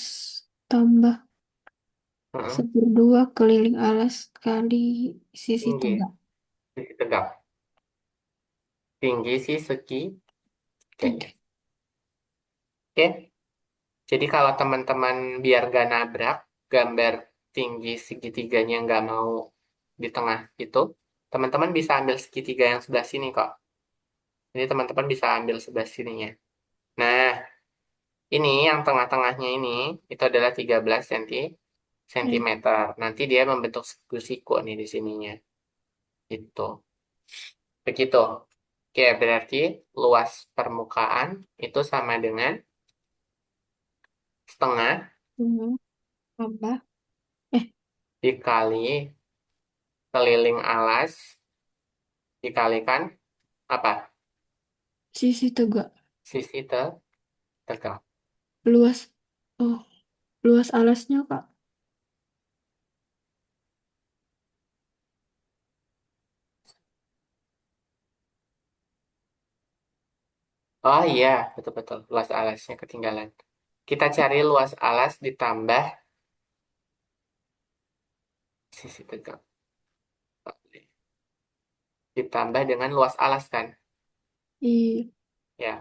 Speaker 2: tambah
Speaker 1: Mm-mm.
Speaker 2: 1/2 keliling alas kali sisi
Speaker 1: Tinggi,
Speaker 2: tegak.
Speaker 1: sisi tegak. Tinggi sih segiganya.
Speaker 2: Tiga.
Speaker 1: Oke? Jadi kalau teman-teman biar gak nabrak, gambar tinggi segitiganya nggak mau di tengah itu, teman-teman bisa ambil segitiga yang sebelah sini kok. Jadi teman-teman bisa ambil sebelah sininya. Nah, ini yang tengah-tengahnya ini, itu adalah 13
Speaker 2: Ya.
Speaker 1: sentimeter. Nanti dia membentuk siku nih di sininya. Itu. Begitu. Oke, berarti luas permukaan itu sama dengan setengah
Speaker 2: Hmm. Tambah. Eh,
Speaker 1: dikali keliling alas dikalikan apa?
Speaker 2: sisi tegak.
Speaker 1: Sisi tegak.
Speaker 2: Luas. Oh, luas alasnya, Kak.
Speaker 1: Oh iya, betul-betul. Luas alasnya ketinggalan. Kita cari luas alas ditambah sisi tegak. Ditambah dengan luas alas kan?
Speaker 2: Iya.
Speaker 1: Ya,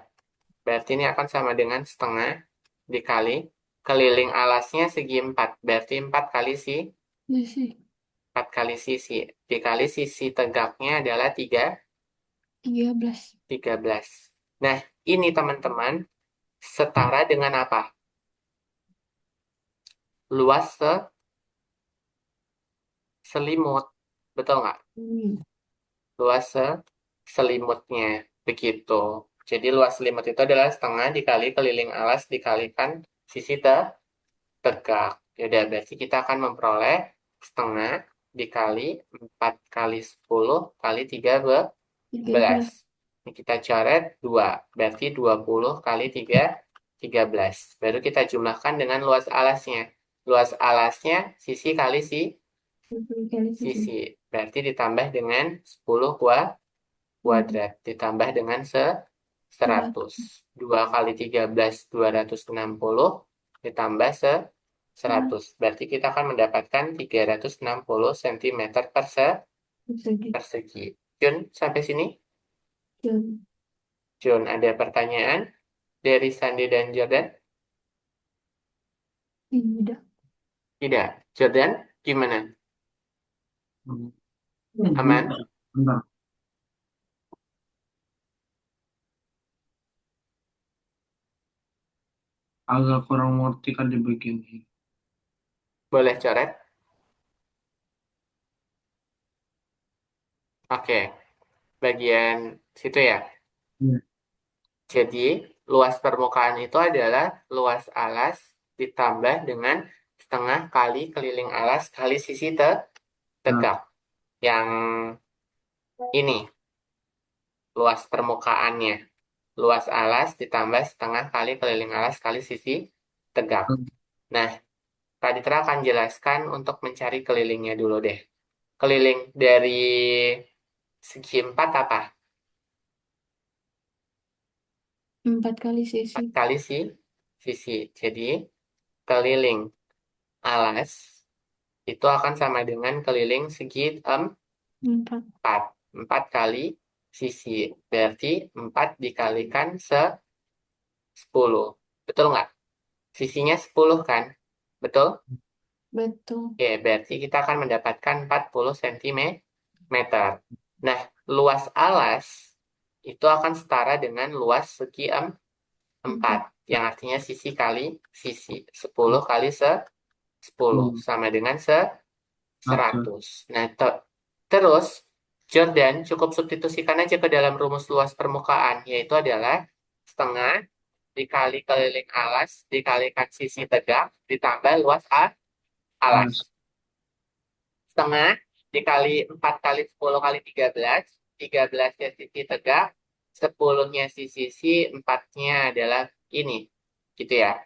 Speaker 1: berarti ini akan sama dengan setengah dikali keliling alasnya segi 4. Berarti 4 kali 4 kali sisi. Dikali sisi tegaknya adalah
Speaker 2: 13.
Speaker 1: 13. Nah, ini teman-teman setara dengan apa? Luas selimut. Betul nggak?
Speaker 2: Hmm.
Speaker 1: Luas selimutnya. Begitu. Jadi luas selimut itu adalah setengah dikali keliling alas dikalikan sisi tegak. Yaudah, berarti kita akan memperoleh setengah dikali 4 kali 10 kali 13.
Speaker 2: 13.
Speaker 1: Ini kita coret 2. Berarti 20 kali 3, 13. Baru kita jumlahkan dengan luas alasnya. Luas alasnya sisi kali
Speaker 2: Kali sisi.
Speaker 1: sisi. Berarti ditambah dengan 10
Speaker 2: Hmm.
Speaker 1: kuadrat. Ditambah dengan 100.
Speaker 2: 100.
Speaker 1: 2 kali 13, 260. Ditambah 100. Berarti kita akan mendapatkan 360 cm
Speaker 2: Persegi.
Speaker 1: persegi. Jun, sampai sini?
Speaker 2: Jam.
Speaker 1: Jun, ada pertanyaan dari Sandi dan Jordan?
Speaker 2: Tidak.
Speaker 1: Tidak. Jordan, gimana?
Speaker 3: Hmm.
Speaker 1: Aman?
Speaker 3: Bentar, bentar. Agak kurang ngerti kan di bagian ini.
Speaker 1: Boleh coret? Oke. Bagian situ ya.
Speaker 3: Iya.
Speaker 1: Jadi, luas permukaan itu adalah luas alas ditambah dengan setengah kali keliling alas kali sisi
Speaker 3: Nah,
Speaker 1: tegak. Yang ini, luas permukaannya. Luas alas ditambah setengah kali keliling alas kali sisi tegak. Nah, Kak Ditra akan jelaskan untuk mencari kelilingnya dulu deh. Keliling dari segi 4 apa?
Speaker 2: 4 kali sisi.
Speaker 1: 4 kali sisi. Jadi, keliling alas itu akan sama dengan keliling segi
Speaker 2: 4.
Speaker 1: 4. 4 kali sisi. Berarti 4 dikalikan 10. Betul nggak? Sisinya 10 kan? Betul?
Speaker 2: Betul.
Speaker 1: Oke, berarti kita akan mendapatkan 40 cm. Nah, luas alas itu akan setara dengan luas segi 4,
Speaker 2: 4.
Speaker 1: yang artinya sisi kali sisi. 10 kali 10 sama dengan
Speaker 3: 100.
Speaker 1: 100. Nah, terus Jordan cukup substitusikan aja ke dalam rumus luas permukaan, yaitu adalah setengah dikali keliling alas dikalikan sisi tegak ditambah luas alas.
Speaker 3: Alas.
Speaker 1: Setengah dikali 4 kali 10 kali 13 13-nya sisi tegak, 10-nya sisi si, 4-nya adalah ini. Gitu ya.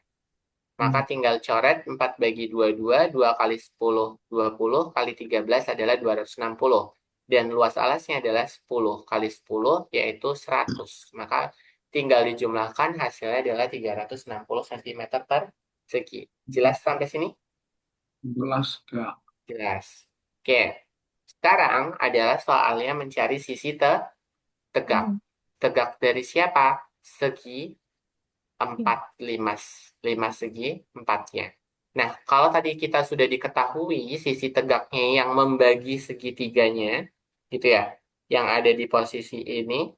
Speaker 1: Maka tinggal coret 4 bagi 22, 2 kali 10, 20, kali 13 adalah 260. Dan luas alasnya adalah 10 kali 10, yaitu 100. Maka tinggal dijumlahkan, hasilnya adalah 360 cm persegi. Jelas sampai sini?
Speaker 3: Jelas gak?
Speaker 1: Jelas. Oke. Sekarang adalah soalnya mencari sisi tegak. Tegak dari siapa? Segi 4, 5, 5 segi 4-nya. Nah, kalau tadi kita sudah diketahui sisi tegaknya yang membagi segitiganya, gitu ya, yang ada di posisi ini,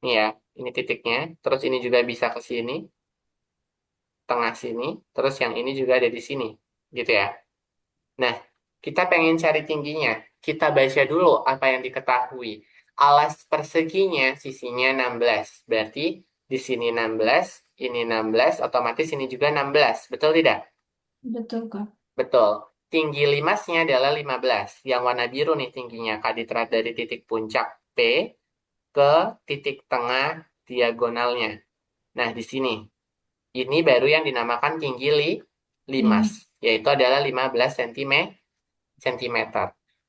Speaker 1: nih ya, ini titiknya, terus ini juga bisa ke sini, tengah sini, terus yang ini juga ada di sini, gitu ya. Nah, kita pengen cari tingginya. Kita baca dulu apa yang diketahui. Alas perseginya sisinya 16. Berarti di sini 16, ini 16, otomatis ini juga 16. Betul tidak?
Speaker 2: Betul, Kak.
Speaker 1: Betul. Tinggi limasnya adalah 15. Yang warna biru nih tingginya. Kaditrat dari titik puncak P ke titik tengah diagonalnya. Nah, di sini. Ini baru yang dinamakan tinggi limas,
Speaker 2: Lima.
Speaker 1: yaitu adalah 15 cm.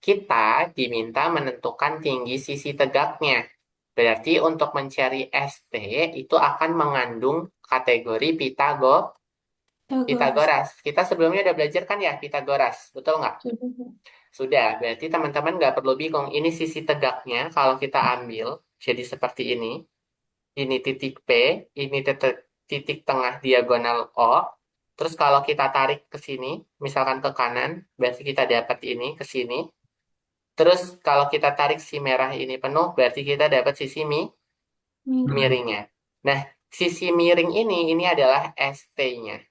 Speaker 1: Kita diminta menentukan tinggi sisi tegaknya. Berarti untuk mencari ST itu akan mengandung kategori
Speaker 2: Tagoras.
Speaker 1: Pitagoras. Kita sebelumnya udah belajar kan ya Pitagoras, betul nggak?
Speaker 2: Sudah, Kak.
Speaker 1: Sudah, berarti teman-teman nggak perlu bingung. Ini sisi tegaknya kalau kita ambil jadi seperti ini. Ini titik P, ini titik tengah diagonal O. Terus kalau kita tarik ke sini, misalkan ke kanan, berarti kita dapat ini ke sini. Terus kalau kita tarik si merah ini penuh, berarti kita dapat sisi
Speaker 2: Miring.
Speaker 1: miringnya. Nah, sisi miring ini adalah ST-nya,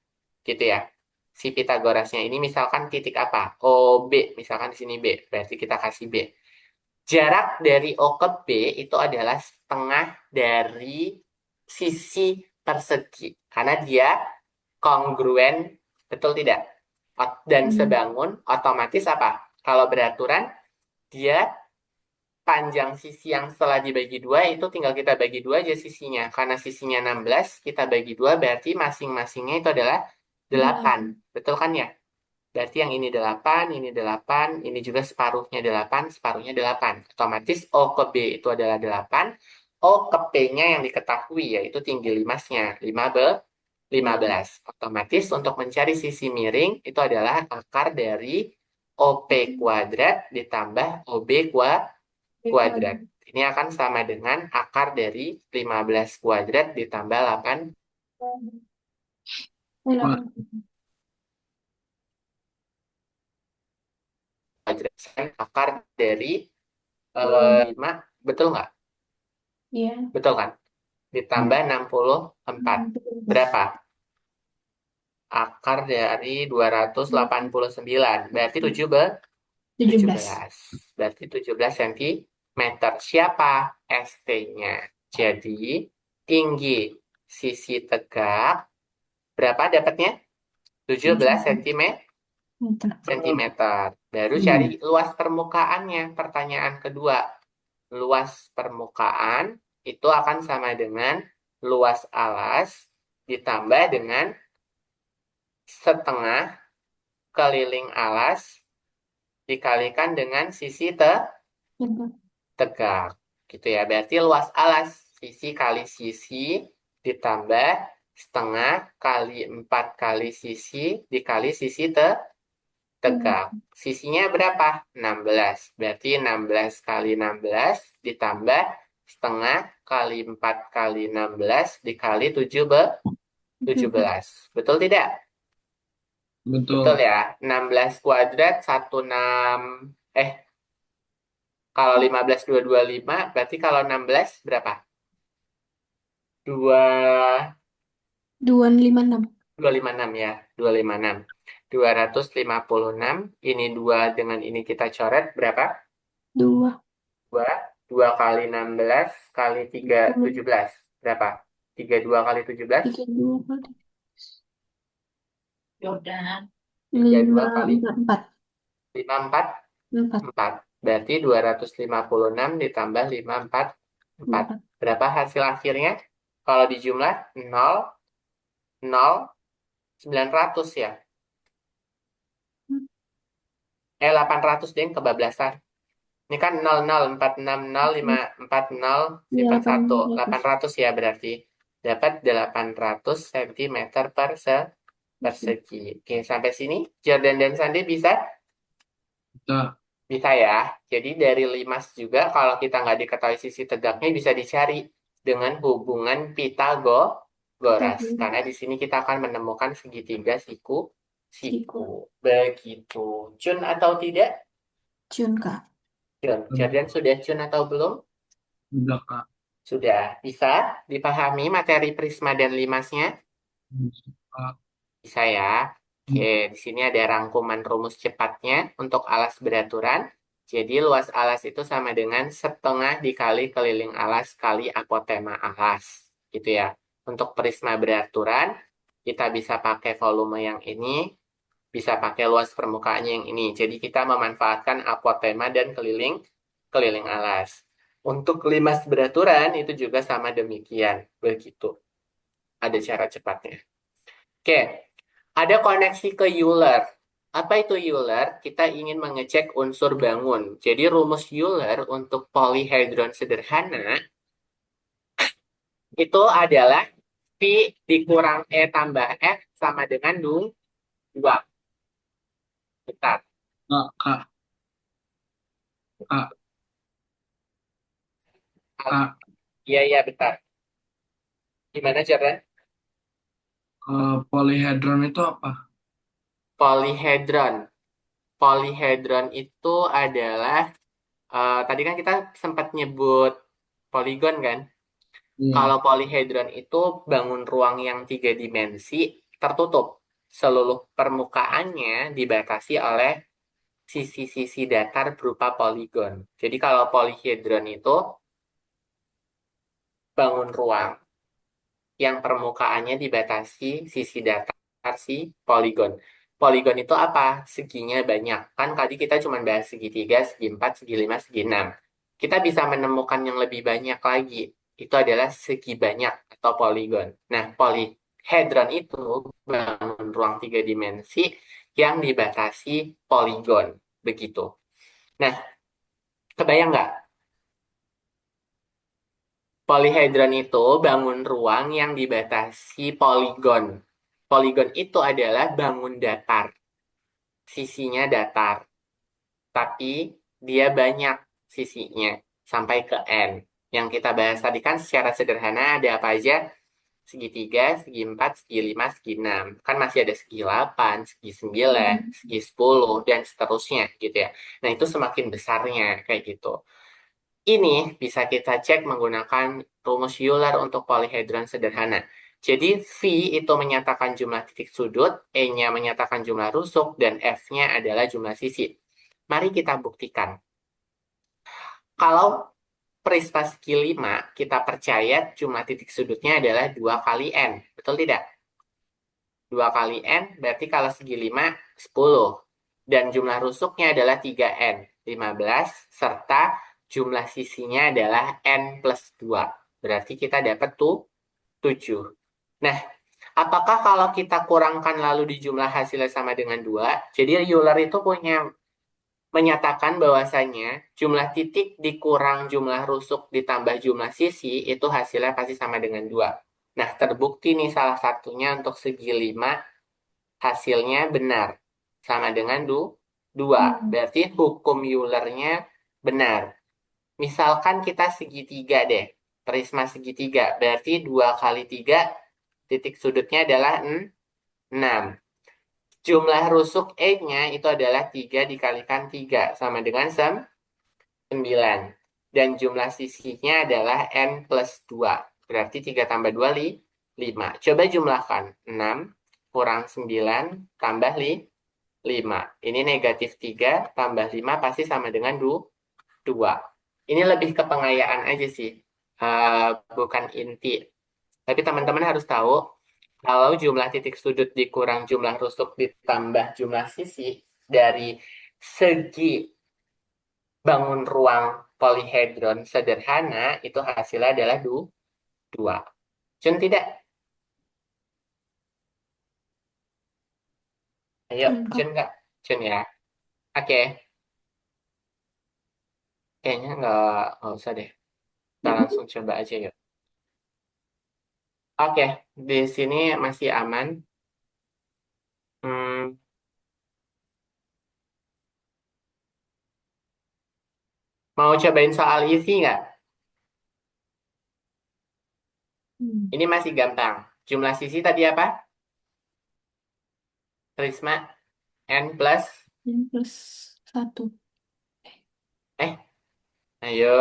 Speaker 1: gitu ya. Si Pitagorasnya ini misalkan titik apa? OB, misalkan di sini B, berarti kita kasih B. Jarak dari O ke B itu adalah setengah dari sisi persegi, karena dia kongruen, betul tidak? Dan
Speaker 2: Hmm.
Speaker 1: sebangun, otomatis apa? Kalau beraturan, dia panjang sisi yang setelah dibagi dua itu tinggal kita bagi dua aja sisinya. Karena sisinya 16, kita bagi dua berarti masing-masingnya itu adalah 8.
Speaker 2: Delapan.
Speaker 1: Betul kan ya? Berarti yang ini 8, ini juga separuhnya 8, separuhnya 8. Otomatis O ke B itu adalah 8. O ke P-nya yang diketahui yaitu tinggi limasnya, 15. Otomatis untuk mencari sisi miring itu adalah akar dari OP kuadrat ditambah OB kuadrat. Ini akan sama dengan akar dari 15 kuadrat ditambah 8
Speaker 3: Wah,
Speaker 2: 8.
Speaker 1: kuadrat. Akar dari
Speaker 2: 12.
Speaker 1: 5, betul nggak?
Speaker 2: Iya.
Speaker 1: Betul kan? Ditambah 64. Berapa? Akar dari 289. Berarti
Speaker 2: 17.
Speaker 1: 17. Berarti 17 cm. Siapa ST-nya? Jadi, tinggi sisi tegak. Berapa dapatnya? 17 cm. Baru cari luas permukaannya. Pertanyaan kedua. Luas permukaan itu akan sama dengan luas alas ditambah dengan setengah keliling alas dikalikan dengan sisi tegak. Gitu ya. Berarti luas alas sisi kali sisi ditambah setengah kali 4 kali sisi dikali sisi tegak. Sisinya berapa? 16. Berarti 16 kali 16 ditambah setengah kali 4 kali 16 dikali 17. Betul tidak? Betul
Speaker 3: betul.
Speaker 1: ya. 16 kuadrat 16. Kalau 15 225 berarti kalau 16 berapa?
Speaker 2: 256.
Speaker 1: 256 ya. 256. 256. Ini 2 dengan ini kita coret berapa?
Speaker 2: 2.
Speaker 1: 2. 2 kali 16 kali 3 17. Berapa? 32 kali 17.
Speaker 2: 32 kali.
Speaker 1: 32
Speaker 2: lima
Speaker 1: kali
Speaker 2: empat empat 4.
Speaker 1: 544. Berarti 256 ditambah 544.
Speaker 2: 4.
Speaker 1: Berapa hasil akhirnya? Kalau dijumlah 0, 0, 900 ya. 800 deh kebablasan. Ini kan 00, 460, 540,
Speaker 2: Iya,
Speaker 1: simpan 1.
Speaker 2: 800.
Speaker 1: 800 ya berarti. Dapat 800 cm persegi. Oke, sampai sini Jordan dan Sandi bisa?
Speaker 3: Kita
Speaker 1: Bisa ya. Jadi dari limas juga kalau kita nggak diketahui sisi tegaknya bisa dicari dengan hubungan Pitagoras.
Speaker 2: Kita
Speaker 1: Karena di sini kita akan menemukan segitiga siku.
Speaker 2: siku.
Speaker 1: Begitu. Cun atau tidak?
Speaker 2: Jun, Kak.
Speaker 1: Cun. Jordan sudah cun atau belum?
Speaker 3: udah Kak.
Speaker 1: Sudah. Bisa dipahami materi prisma dan limasnya?
Speaker 3: Kak.
Speaker 1: Bisa ya. Oke, di sini ada rangkuman rumus cepatnya untuk alas beraturan. Jadi luas alas itu sama dengan setengah dikali keliling alas kali apotema alas. Gitu ya. Untuk prisma beraturan, kita bisa pakai volume yang ini, bisa pakai luas permukaannya yang ini. Jadi kita memanfaatkan apotema dan keliling keliling alas. Untuk limas beraturan itu juga sama demikian. Begitu. Ada cara cepatnya. Oke, ada koneksi ke Euler. Apa itu Euler? Kita ingin mengecek unsur bangun. Jadi rumus Euler untuk polihedron sederhana itu adalah P dikurang E tambah F sama dengan 2. Bentar.
Speaker 3: Kak, Kak, Kak, Kak,
Speaker 1: Iya, iya, bentar. Gimana, Jordan?
Speaker 3: polihedron itu apa?
Speaker 1: Polihedron. Polihedron itu adalah, tadi kan kita sempat nyebut poligon kan?
Speaker 3: Iya.
Speaker 1: Kalau polihedron itu bangun ruang yang 3 dimensi tertutup. Seluruh permukaannya dibatasi oleh sisi-sisi datar berupa poligon. Jadi kalau polihedron itu bangun ruang yang permukaannya dibatasi sisi datar si poligon. Poligon itu apa? Seginya banyak. Kan tadi kita cuma bahas segitiga, segi 4, segi 5, segi 6. Kita bisa menemukan yang lebih banyak lagi. Itu adalah segi banyak atau poligon. Nah, polihedron itu bangun ruang 3 dimensi yang dibatasi poligon. Begitu. Nah, kebayang nggak? Polihedron itu bangun ruang yang dibatasi poligon. Poligon itu adalah bangun datar. Sisinya datar. Tapi dia banyak sisinya. Sampai ke N. Yang kita bahas tadi kan secara sederhana ada apa aja? Segitiga, segi 4, segi 5, segi 6. Kan masih ada segi 8, segi 9, segi 10, dan seterusnya gitu ya. Nah itu semakin besarnya kayak gitu. Ini bisa kita cek menggunakan rumus Euler untuk polihedron sederhana. Jadi V itu menyatakan jumlah titik sudut, E-nya menyatakan jumlah rusuk, dan F-nya adalah jumlah sisi. Mari kita buktikan. Kalau prisma segi 5, kita percaya jumlah titik sudutnya adalah 2 kali N. Betul tidak? 2 kali N berarti kalau segi 5, 10. Dan jumlah rusuknya adalah 3N, 15. Serta jumlah sisinya adalah N plus 2. Berarti kita dapat tuh 7. Nah, apakah kalau kita kurangkan lalu di jumlah hasilnya sama dengan 2? Jadi Euler itu punya menyatakan bahwasanya jumlah titik dikurang jumlah rusuk ditambah jumlah sisi itu hasilnya pasti sama dengan 2. Nah, terbukti nih salah satunya untuk segi 5 hasilnya benar. Sama dengan 2. Berarti hukum Euler-nya benar. Misalkan kita segitiga deh. Prisma segitiga. Berarti 2 kali 3 titik sudutnya adalah 6. Jumlah rusuk E-nya itu adalah 3 dikalikan 3. Sama dengan 9. Dan jumlah sisinya adalah N plus 2. Berarti 3 tambah 2, 5. Coba jumlahkan. 6 kurang 9 tambah 5. Ini negatif 3 tambah 5 pasti sama dengan 2. Ini lebih ke pengayaan aja sih. Bukan inti. Tapi teman-teman harus tahu, kalau jumlah titik sudut dikurang jumlah rusuk ditambah jumlah sisi dari segi bangun ruang polihedron sederhana itu hasilnya adalah dua. Cun tidak? Ayo,
Speaker 2: Lengkap.
Speaker 1: Cun nggak? Cun ya. Oke, kayaknya nggak usah deh. Kita langsung coba aja yuk. Oke, di sini masih aman. Hmm, mau cobain soal isi nggak?
Speaker 2: Hmm.
Speaker 1: Ini masih gampang. Jumlah sisi tadi apa? Prisma N plus.
Speaker 2: N plus 1.
Speaker 1: Eh, ayo.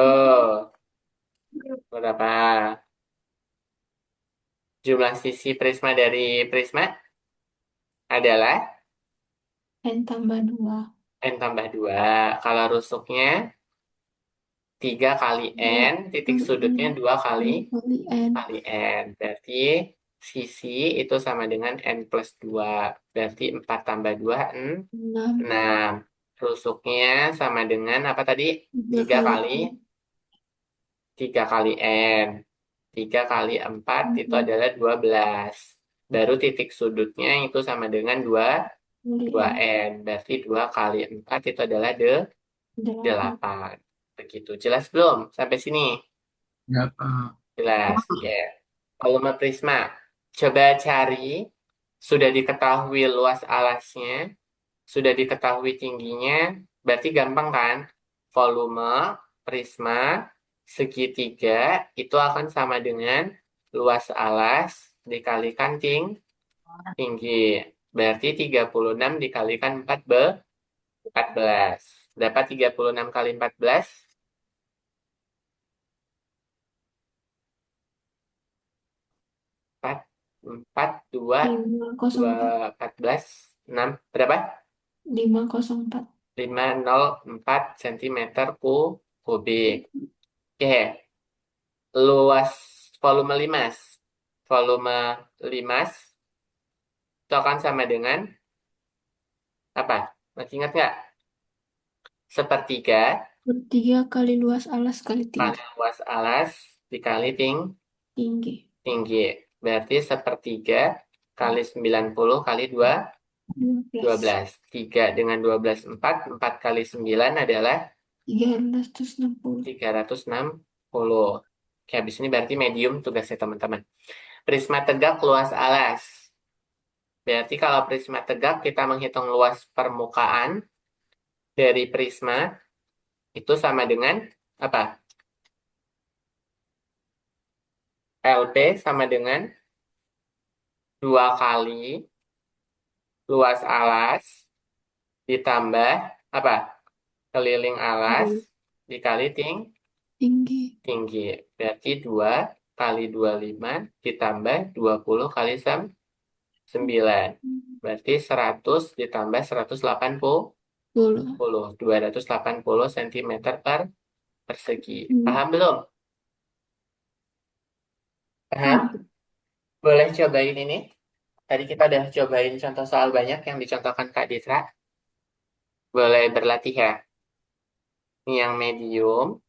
Speaker 1: Berapa? Jumlah sisi prisma dari prisma adalah
Speaker 2: N tambah 2.
Speaker 1: N tambah 2. Kalau rusuknya 3 kali
Speaker 2: 2
Speaker 1: N, titik
Speaker 2: kali N.
Speaker 1: sudutnya 2 kali
Speaker 2: 2 kali N.
Speaker 1: kali N. Berarti sisi itu sama dengan N plus 2. Berarti 4 tambah 2,
Speaker 2: 6.
Speaker 1: 6. Rusuknya sama dengan apa tadi?
Speaker 2: 3
Speaker 1: 3
Speaker 2: kali
Speaker 1: kali
Speaker 2: N.
Speaker 1: 3 kali N. 3 kali 4 itu
Speaker 2: 4
Speaker 1: adalah 12. Baru titik sudutnya itu sama dengan
Speaker 2: kali
Speaker 1: dua
Speaker 2: N.
Speaker 1: N. Berarti 2 kali 4 itu adalah
Speaker 2: 8.
Speaker 1: 8. Begitu. Jelas belum? Sampai sini.
Speaker 3: Ya, Kak.
Speaker 1: Jelas. Oke. Volume prisma. Coba cari. Sudah diketahui luas alasnya. Sudah diketahui tingginya. Berarti gampang kan? Volume prisma segitiga itu akan sama dengan luas alas dikalikan tinggi. Berarti 36 dikalikan 14. Dapat 36 kali 14. 4, 4, 2, 2,
Speaker 2: 504.
Speaker 1: 14, 6. Berapa?
Speaker 2: 504.
Speaker 1: 504 cm kubik. Oke. Luas volume limas. Volume limas itu akan sama dengan apa? Masih ingat nggak? Sepertiga
Speaker 2: 3 kali luas alas kali
Speaker 1: kali
Speaker 2: tinggi.
Speaker 1: luas alas dikali
Speaker 2: Tinggi.
Speaker 1: tinggi. Berarti sepertiga kali 90 kali
Speaker 2: 15.
Speaker 1: 12. 3 dengan 12, 4. 4 kali 9 adalah
Speaker 2: 360.
Speaker 1: 360. Oke, habis ini berarti medium tugasnya teman-teman. Prisma tegak luas alas. Berarti kalau prisma tegak kita menghitung luas permukaan dari prisma itu sama dengan apa? LP sama dengan 2 kali luas alas ditambah apa? Keliling alas dikali
Speaker 2: Tinggi.
Speaker 1: tinggi. Berarti 2 kali 25 ditambah 20 kali 9. Berarti 100 ditambah 180.
Speaker 2: 10.
Speaker 1: 280 cm per persegi.
Speaker 2: Hmm.
Speaker 1: Paham belum? Paham?
Speaker 2: Hmm.
Speaker 1: Boleh cobain ini. Tadi kita udah cobain contoh soal banyak yang dicontohkan Kak Ditra. Boleh berlatih ya. Ini yang medium.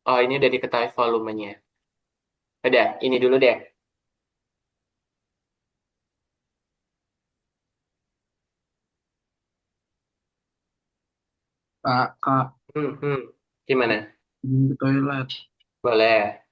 Speaker 1: Oh, ini udah diketahui volumenya. Udah, ini dulu deh.
Speaker 3: Kak,
Speaker 1: Gimana?
Speaker 3: di toilet.
Speaker 1: Boleh.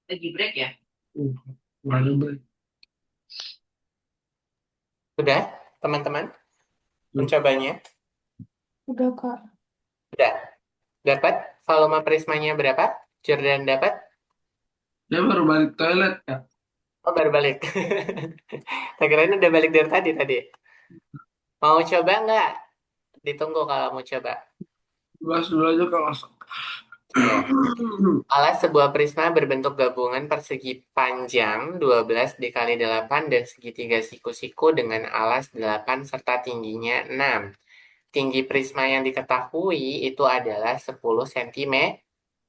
Speaker 1: Lagi break ya?
Speaker 3: Uh, nggak ada break.
Speaker 1: Sudah, teman-teman,
Speaker 3: Hmm.
Speaker 1: mencobanya?
Speaker 2: Udah, Kak.
Speaker 1: Sudah. Dapat? Volume prismanya berapa? Jordan dapat?
Speaker 3: Dia baru balik toilet ya.
Speaker 1: Oh, baru balik. Tak kirain udah balik dari tadi. Mau coba nggak? Ditunggu kalau mau coba.
Speaker 3: Bahas dulu aja kalau masuk.
Speaker 1: Oke. Alas sebuah prisma berbentuk gabungan persegi panjang 12 dikali 8 dan segitiga siku-siku dengan alas 8 serta tingginya 6. Tinggi prisma yang diketahui itu adalah 10 cm.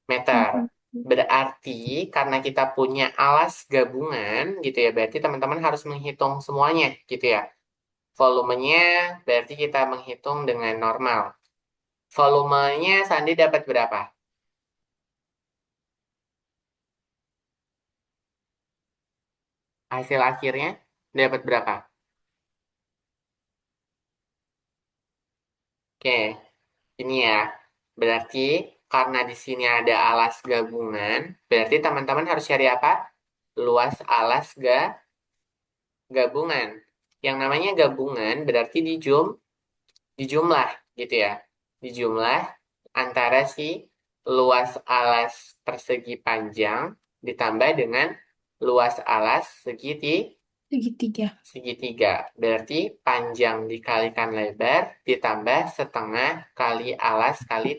Speaker 2: Mhm.
Speaker 1: Berarti karena kita punya alas gabungan gitu ya, berarti teman-teman harus menghitung semuanya gitu ya. Volumenya berarti kita menghitung dengan normal. Volumenya Sandi dapat berapa? Hasil akhirnya dapat berapa? Oke, ini ya. Berarti karena di sini ada alas gabungan, berarti teman-teman harus cari apa? Luas alas gabungan. Yang namanya gabungan berarti dijumlah gitu ya. Dijumlah antara si luas alas persegi panjang ditambah dengan luas alas
Speaker 2: Segitiga.
Speaker 1: segitiga. Berarti panjang dikalikan lebar ditambah setengah kali alas kali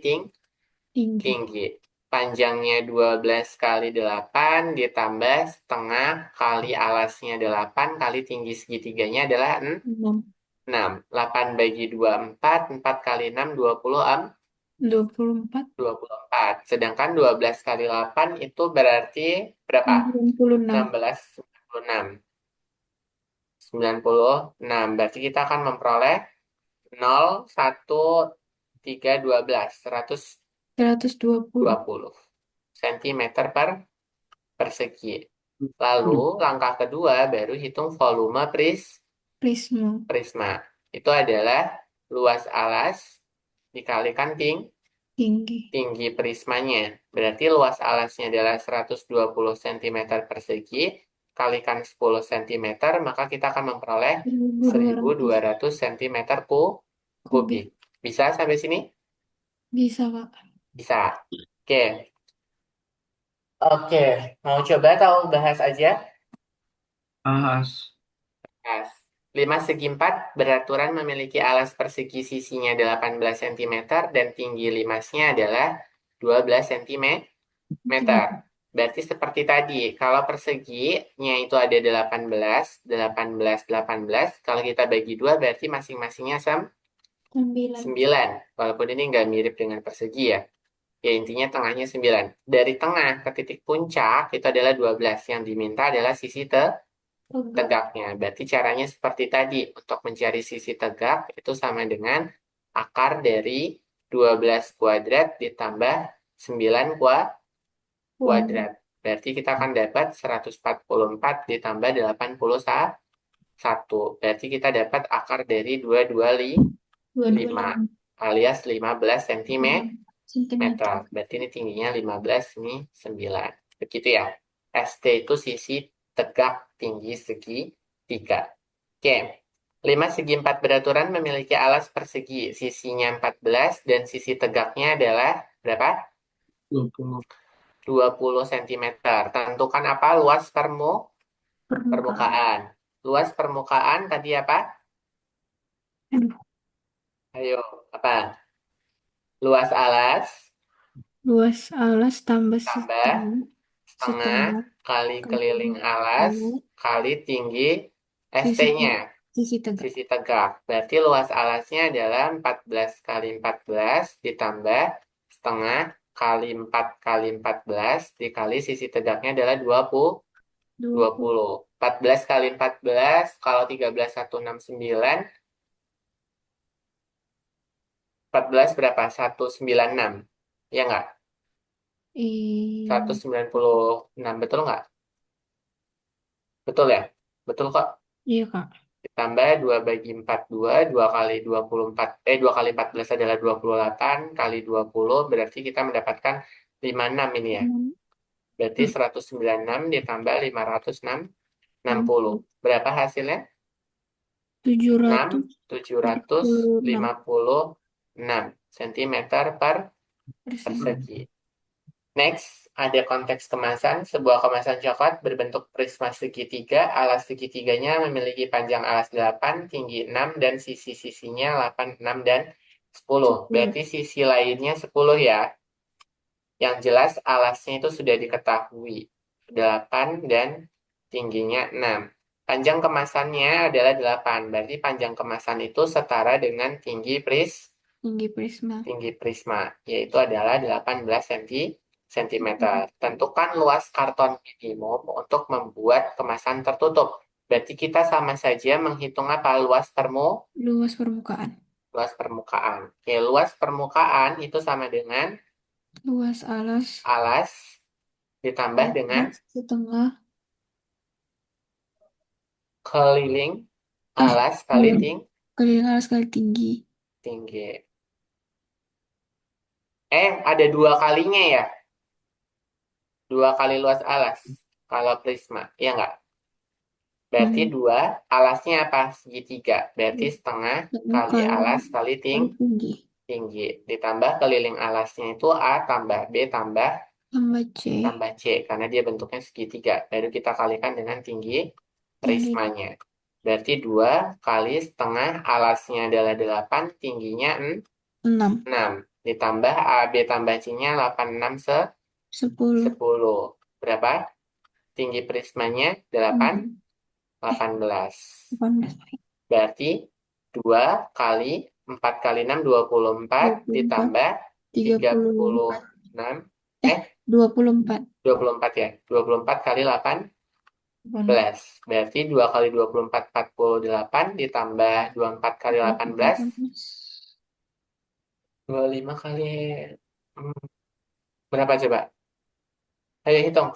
Speaker 2: Tinggi.
Speaker 1: tinggi. Panjangnya 12 kali 8 ditambah setengah kali alasnya 8 kali tinggi segitiganya adalah
Speaker 2: 6.
Speaker 1: 6. 8 bagi 2, 4. 4 kali 6, 20
Speaker 2: 24.
Speaker 1: 24. Sedangkan 12 kali 8 itu berarti berapa?
Speaker 2: 96.
Speaker 1: 16, 96. 96. Berarti kita akan memperoleh 0, 1, 3, 12.
Speaker 2: 120.
Speaker 1: 120 cm per persegi. Lalu langkah kedua baru hitung volume
Speaker 2: Prisma.
Speaker 1: prisma. Itu adalah luas alas dikalikan
Speaker 2: Tinggi.
Speaker 1: tinggi prismanya. Berarti luas alasnya adalah 120 cm persegi, kalikan 10 cm, maka kita akan memperoleh
Speaker 2: 1200
Speaker 1: 1200 cm kubik.
Speaker 2: kubik.
Speaker 1: Bisa sampai sini?
Speaker 2: Bisa, Kak.
Speaker 1: Bisa. Oke. Oke. Mau coba atau bahas aja?
Speaker 3: Bahas.
Speaker 1: Bahas. 5 segi 4 beraturan memiliki alas persegi sisinya 18 cm dan tinggi limasnya adalah 12 cm. Berarti seperti tadi, kalau perseginya itu ada 18, 18, 18. Kalau kita bagi dua berarti masing-masingnya
Speaker 2: 9.
Speaker 1: 9. Walaupun ini nggak mirip dengan persegi ya. Ya intinya tengahnya 9. Dari tengah ke titik puncak itu adalah 12. Yang diminta adalah sisi
Speaker 2: Tegak.
Speaker 1: tegaknya. Berarti caranya seperti tadi. Untuk mencari sisi tegak itu sama dengan akar dari 12 kuadrat ditambah 9 kuadrat. Berarti kita akan dapat 144 ditambah 81. Berarti kita dapat akar dari 225
Speaker 2: 225
Speaker 1: alias 15 cm.
Speaker 2: cm.
Speaker 1: Berarti ini tingginya 15, ini 9. Begitu ya. ST itu sisi tegak tinggi segi 3. Oke. 5 segi 4 beraturan memiliki alas persegi. Sisinya 14 dan sisi tegaknya adalah berapa?
Speaker 3: 20
Speaker 1: 20 cm. Tentukan apa luas
Speaker 2: Permukaan.
Speaker 1: permukaan. Luas permukaan tadi apa?
Speaker 2: Aduh.
Speaker 1: Ayo, apa? Luas alas
Speaker 2: Luas alas tambah
Speaker 1: tambah
Speaker 2: setengah.
Speaker 1: setengah
Speaker 2: Setengah
Speaker 1: kali keliling
Speaker 2: Keliling
Speaker 1: alas
Speaker 2: alat,
Speaker 1: kali tinggi
Speaker 2: sisi
Speaker 1: ST-nya,
Speaker 2: sisi tegak.
Speaker 1: sisi tegak. Berarti luas alasnya adalah 14 kali 14 ditambah setengah kali 4 kali 14 dikali sisi tegaknya adalah 20.
Speaker 2: 20.
Speaker 1: 20. 14 kali 14, kalau 13.169, 14 berapa? 196. Ya nggak?
Speaker 2: Eh,
Speaker 1: 196, betul nggak? Betul ya? Betul kok.
Speaker 2: iya Kak.
Speaker 1: Ditambah 2 bagi 4, 2 kali 24, 2 kali 14 adalah 28, kali 20, berarti kita mendapatkan 56 ini ya.
Speaker 2: Hmm,
Speaker 1: Berarti 196 ditambah 560.
Speaker 2: 60.
Speaker 1: Berapa hasilnya? 6,
Speaker 2: 746
Speaker 1: 756 cm per
Speaker 2: persegi.
Speaker 1: persegi. Next, ada konteks kemasan. Sebuah kemasan coklat berbentuk prisma segitiga. Alas segitiganya memiliki panjang alas 8, tinggi 6, dan sisi-sisinya 8, 6, dan 10.
Speaker 2: 10.
Speaker 1: Berarti sisi lainnya 10 ya. Yang jelas alasnya itu sudah diketahui. 8 dan tingginya 6. Panjang kemasannya adalah 8. Berarti panjang kemasan itu setara dengan
Speaker 2: Tinggi prisma.
Speaker 1: tinggi prisma, yaitu adalah 18 cm. Tentukan luas karton minimum untuk membuat kemasan tertutup. Berarti kita sama saja menghitung apa?
Speaker 2: Luas permukaan.
Speaker 1: Luas permukaan. Oke, luas permukaan itu sama dengan
Speaker 2: Luas alas
Speaker 1: alas ditambah dengan
Speaker 2: setengah.
Speaker 1: keliling
Speaker 2: Eh,
Speaker 1: alas kali
Speaker 2: iya. Keliling alas kali tinggi.
Speaker 1: tinggi. Ada dua kalinya ya. Dua kali luas alas. Kalau prisma, ya nggak? Berarti
Speaker 2: Hmm.
Speaker 1: 2, alasnya apa? Segitiga. Berarti setengah
Speaker 2: Setengah
Speaker 1: kali
Speaker 2: kali
Speaker 1: alas kali
Speaker 2: tinggi.
Speaker 1: tinggi. Ditambah keliling alasnya itu A tambah B tambah
Speaker 2: Tambah C.
Speaker 1: C. Karena dia bentuknya segitiga. Baru kita kalikan dengan tinggi
Speaker 2: Tinggi
Speaker 1: prismanya. Berarti 2 kali setengah alasnya adalah 8, tingginya
Speaker 2: 6.
Speaker 1: 6. Ditambah A, B tambah C-nya 8, 6,
Speaker 2: 10.
Speaker 1: 10. Berapa? Tinggi prismanya 8, 18.
Speaker 2: 18.
Speaker 1: Berarti 2 kali 4 kali 6, 24,
Speaker 2: 24.
Speaker 1: ditambah tiga puluh
Speaker 2: 34.
Speaker 1: enam
Speaker 2: Eh, 24.
Speaker 1: 24 ya. 24 kali 18. Berarti 2 kali 24, 48, ditambah 24 kali 18, 25 kali... hmm, berapa coba? Ayo hitung.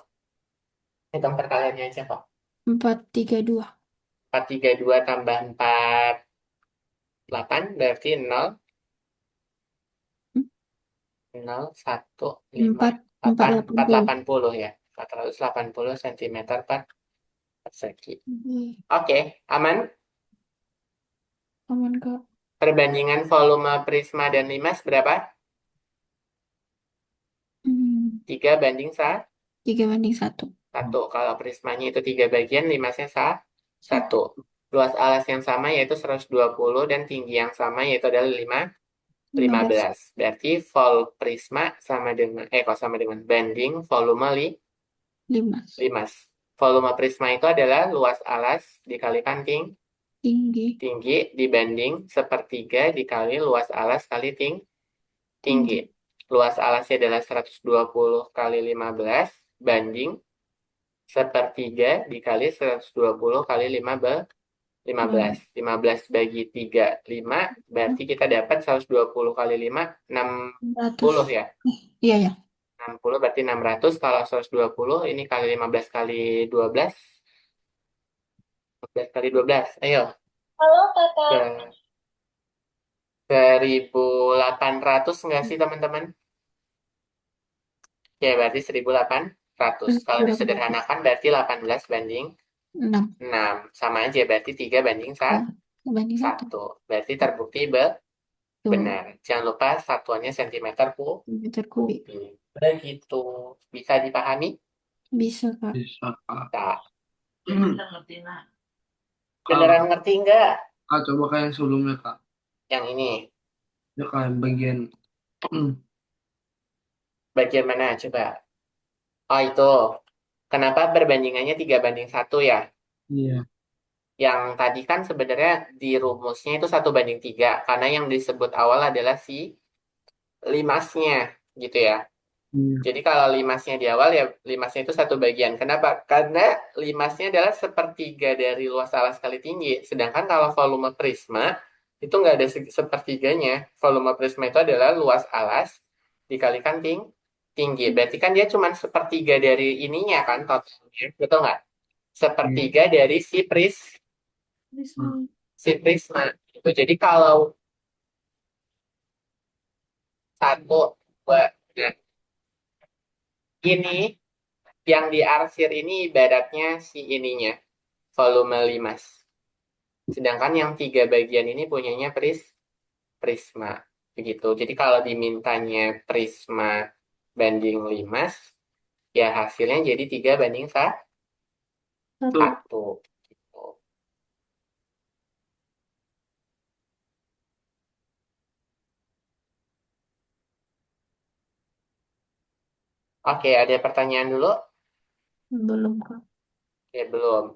Speaker 1: Hitung perkaliannya aja kok.
Speaker 2: 432.
Speaker 1: 432 tambah 48, berarti 0, 0, 1, 5,
Speaker 2: 4.
Speaker 1: 8,
Speaker 2: 480.
Speaker 1: 480 ya. 480 cm per persegi.
Speaker 2: Hmm.
Speaker 1: Oke, aman.
Speaker 2: Aman Kak.
Speaker 1: Perbandingan volume prisma dan limas berapa?
Speaker 2: Hmm.
Speaker 1: 3 banding 1.
Speaker 2: 3:1.
Speaker 1: Kalau prismanya itu 3 bagian, limasnya 1.
Speaker 2: 1.
Speaker 1: Luas alas yang sama yaitu 120 dan tinggi yang sama yaitu adalah
Speaker 2: 15.
Speaker 1: 15. Berarti vol prisma sama dengan, kok sama dengan banding volume
Speaker 2: 5.
Speaker 1: limas. Volume prisma itu adalah luas alas dikalikan
Speaker 2: Tinggi.
Speaker 1: tinggi dibanding sepertiga dikali luas alas kali tinggi.
Speaker 2: Tinggi.
Speaker 1: Luas alasnya adalah 120 kali 15 banding sepertiga dikali 120 kali 15. 15 bagi 3, 5. Berarti kita dapat 120 kali 5,
Speaker 2: 600.
Speaker 1: 60 ya.
Speaker 2: Iya ya.
Speaker 1: 60 berarti 600. Kalau 120 ini kali 15 kali 12. 15 kali 12. Ayo.
Speaker 4: Halo kakak.
Speaker 1: Ke 1800 enggak sih teman-teman? Ya, berarti 1800. Kalau
Speaker 2: 1800.
Speaker 1: disederhanakan berarti 18 banding
Speaker 2: 6.
Speaker 1: 6. Sama aja, berarti 3 banding
Speaker 2: Ya. Banding 1.
Speaker 1: 1. Berarti terbukti
Speaker 2: Tuh.
Speaker 1: benar. Jangan lupa satuannya centimeter
Speaker 2: Meter kubik.
Speaker 1: kubik. Begitu. Bisa dipahami?
Speaker 2: Bisa Kak.
Speaker 3: Bisa, Kak.
Speaker 1: Tak.
Speaker 3: Kalau
Speaker 1: Beneran ngerti nggak?
Speaker 3: Kak, coba kayak yang sebelumnya, Kak.
Speaker 1: Yang ini.
Speaker 3: Ya, kayak bagian
Speaker 1: Bagian mana? Coba. Oh, itu. Kenapa perbandingannya 3:1 ya?
Speaker 3: Iya.
Speaker 1: Yang tadi kan sebenarnya di rumusnya itu 1:3, karena yang disebut awal adalah si limasnya, gitu ya.
Speaker 3: Iya.
Speaker 1: Jadi kalau limasnya di awal ya limasnya itu satu bagian. Kenapa? Karena limasnya adalah sepertiga dari luas alas kali tinggi. Sedangkan kalau volume prisma itu nggak ada sepertiganya. Volume prisma itu adalah luas alas dikalikan tinggi. Berarti kan dia cuma sepertiga dari ininya kan totalnya. Betul nggak?
Speaker 3: Iya.
Speaker 1: Sepertiga dari
Speaker 3: Nah,
Speaker 1: si prisma. Gitu. Jadi kalau satu, dua, nah, ini yang diarsir ini ibaratnya si ininya, volume limas. Sedangkan yang tiga bagian ini punyanya prisma. Begitu. Jadi kalau dimintanya prisma banding limas, ya hasilnya jadi 3:1. Gitu. Oke, ada pertanyaan dulu?
Speaker 2: Belum, Kak.
Speaker 1: Oke, belum.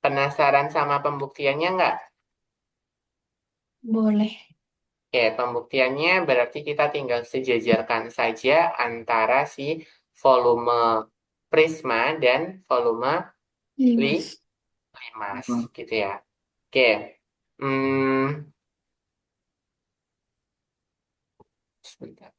Speaker 1: Penasaran sama pembuktiannya nggak?
Speaker 2: Boleh.
Speaker 1: Oke, pembuktiannya berarti kita tinggal sejajarkan saja antara si volume prisma dan volume li-
Speaker 2: Limas.
Speaker 1: limas,
Speaker 3: apa?
Speaker 1: gitu ya. Oke, hmm, sebentar,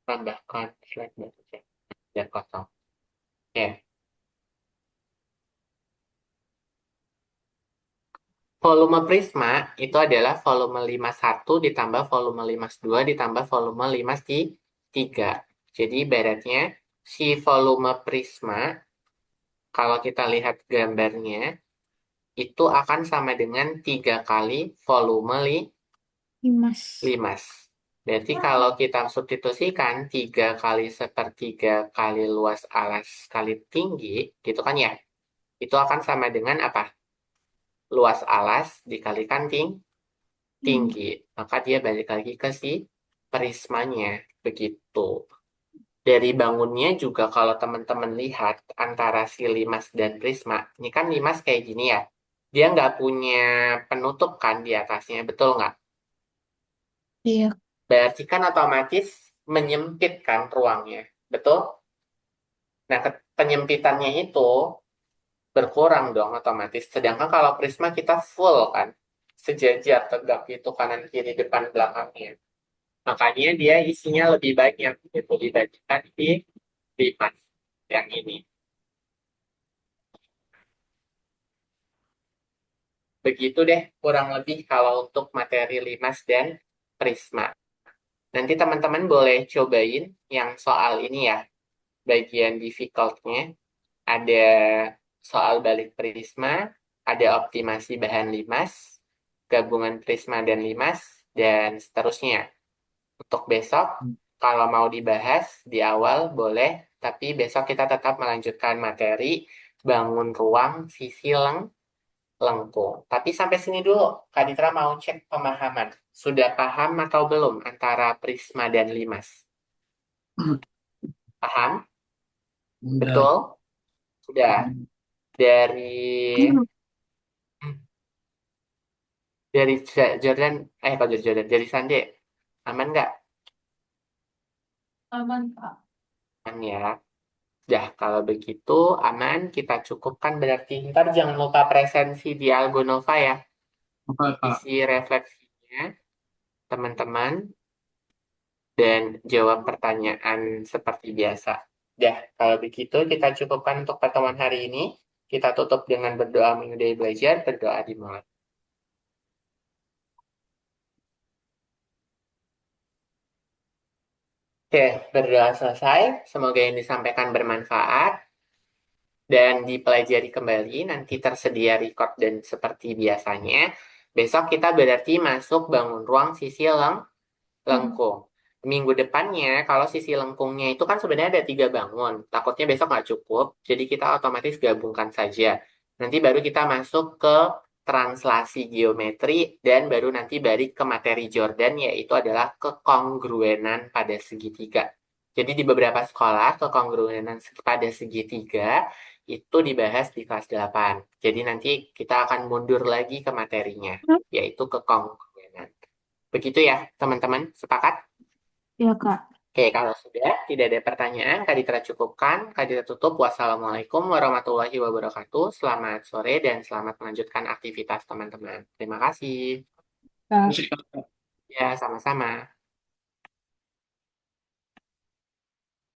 Speaker 1: tambahkan slide baru ya, biar kosong. Oke, volume prisma itu adalah volume limas 1 ditambah volume limas 2 ditambah volume limas 3. Jadi ibaratnya si volume prisma, kalau kita lihat gambarnya, itu akan sama dengan 3 kali volume
Speaker 2: Limas.
Speaker 1: limas. Berarti kalau kita substitusikan 3 kali sepertiga kali luas alas kali tinggi, gitu kan ya, itu akan sama dengan apa? Luas alas dikalikan
Speaker 2: Hmm.
Speaker 1: tinggi. Maka dia balik lagi ke si prismanya. Begitu. Dari bangunnya juga kalau teman-teman lihat antara si limas dan prisma, ini kan limas kayak gini ya. Dia nggak punya penutup kan di atasnya, betul nggak?
Speaker 2: Iya.
Speaker 1: Berarti kan otomatis menyempit kan ruangnya, betul? Nah, penyempitannya itu berkurang dong otomatis. Sedangkan kalau prisma kita full kan, sejajar tegak itu kanan kiri depan belakangnya. Makanya dia isinya lebih banyak gitu dibandingkan di limas yang ini. Begitu deh kurang lebih kalau untuk materi limas dan prisma. Nanti teman-teman boleh cobain yang soal ini ya, bagian difficult-nya. Ada soal balik prisma, ada optimasi bahan limas, gabungan prisma dan limas, dan seterusnya. Untuk besok, kalau mau dibahas di awal boleh, tapi besok kita tetap melanjutkan materi bangun ruang sisi lengkung. Tapi sampai sini dulu, Kak Ditra mau cek pemahaman. Sudah paham atau belum antara prisma dan limas? Paham?
Speaker 3: Udah.
Speaker 1: Betul? Sudah. Dari Jordan, kok dari Jordan, dari Sande, aman nggak?
Speaker 2: Aman, Kak.
Speaker 1: Aman ya. Dah, kalau begitu aman, kita cukupkan berarti. Ntar jangan lupa presensi di Algonova ya.
Speaker 3: Apa, Kak?
Speaker 1: Isi refleksinya, teman-teman, dan jawab pertanyaan seperti biasa. Dah, kalau begitu kita cukupkan untuk pertemuan hari ini. Kita tutup dengan berdoa menyudahi belajar, berdoa dimulai. Oke, berdoa selesai. Semoga yang disampaikan bermanfaat dan dipelajari kembali. Nanti tersedia record dan seperti biasanya. Besok kita berarti masuk bangun ruang sisi lengkung. minggu depannya, kalau sisi lengkungnya itu kan sebenarnya ada 3 bangun. Takutnya besok nggak cukup, jadi kita otomatis gabungkan saja. Nanti baru kita masuk ke translasi geometri, dan baru nanti balik ke materi Jordan, yaitu adalah kekongruenan pada segitiga. Jadi di beberapa sekolah, kekongruenan pada segitiga itu dibahas di kelas 8. Jadi nanti kita akan mundur lagi ke materinya, yaitu kekongruenan. Begitu ya, teman-teman. Sepakat?
Speaker 2: Ya, Kak.
Speaker 1: Oke, kalau sudah tidak ada pertanyaan, Kak Ditra cukupkan. Kak Ditra tutup. Wassalamualaikum warahmatullahi wabarakatuh. Selamat sore dan selamat melanjutkan aktivitas teman-teman. Terima kasih.
Speaker 2: Kak.
Speaker 3: Terus,
Speaker 1: Ya, sama-sama.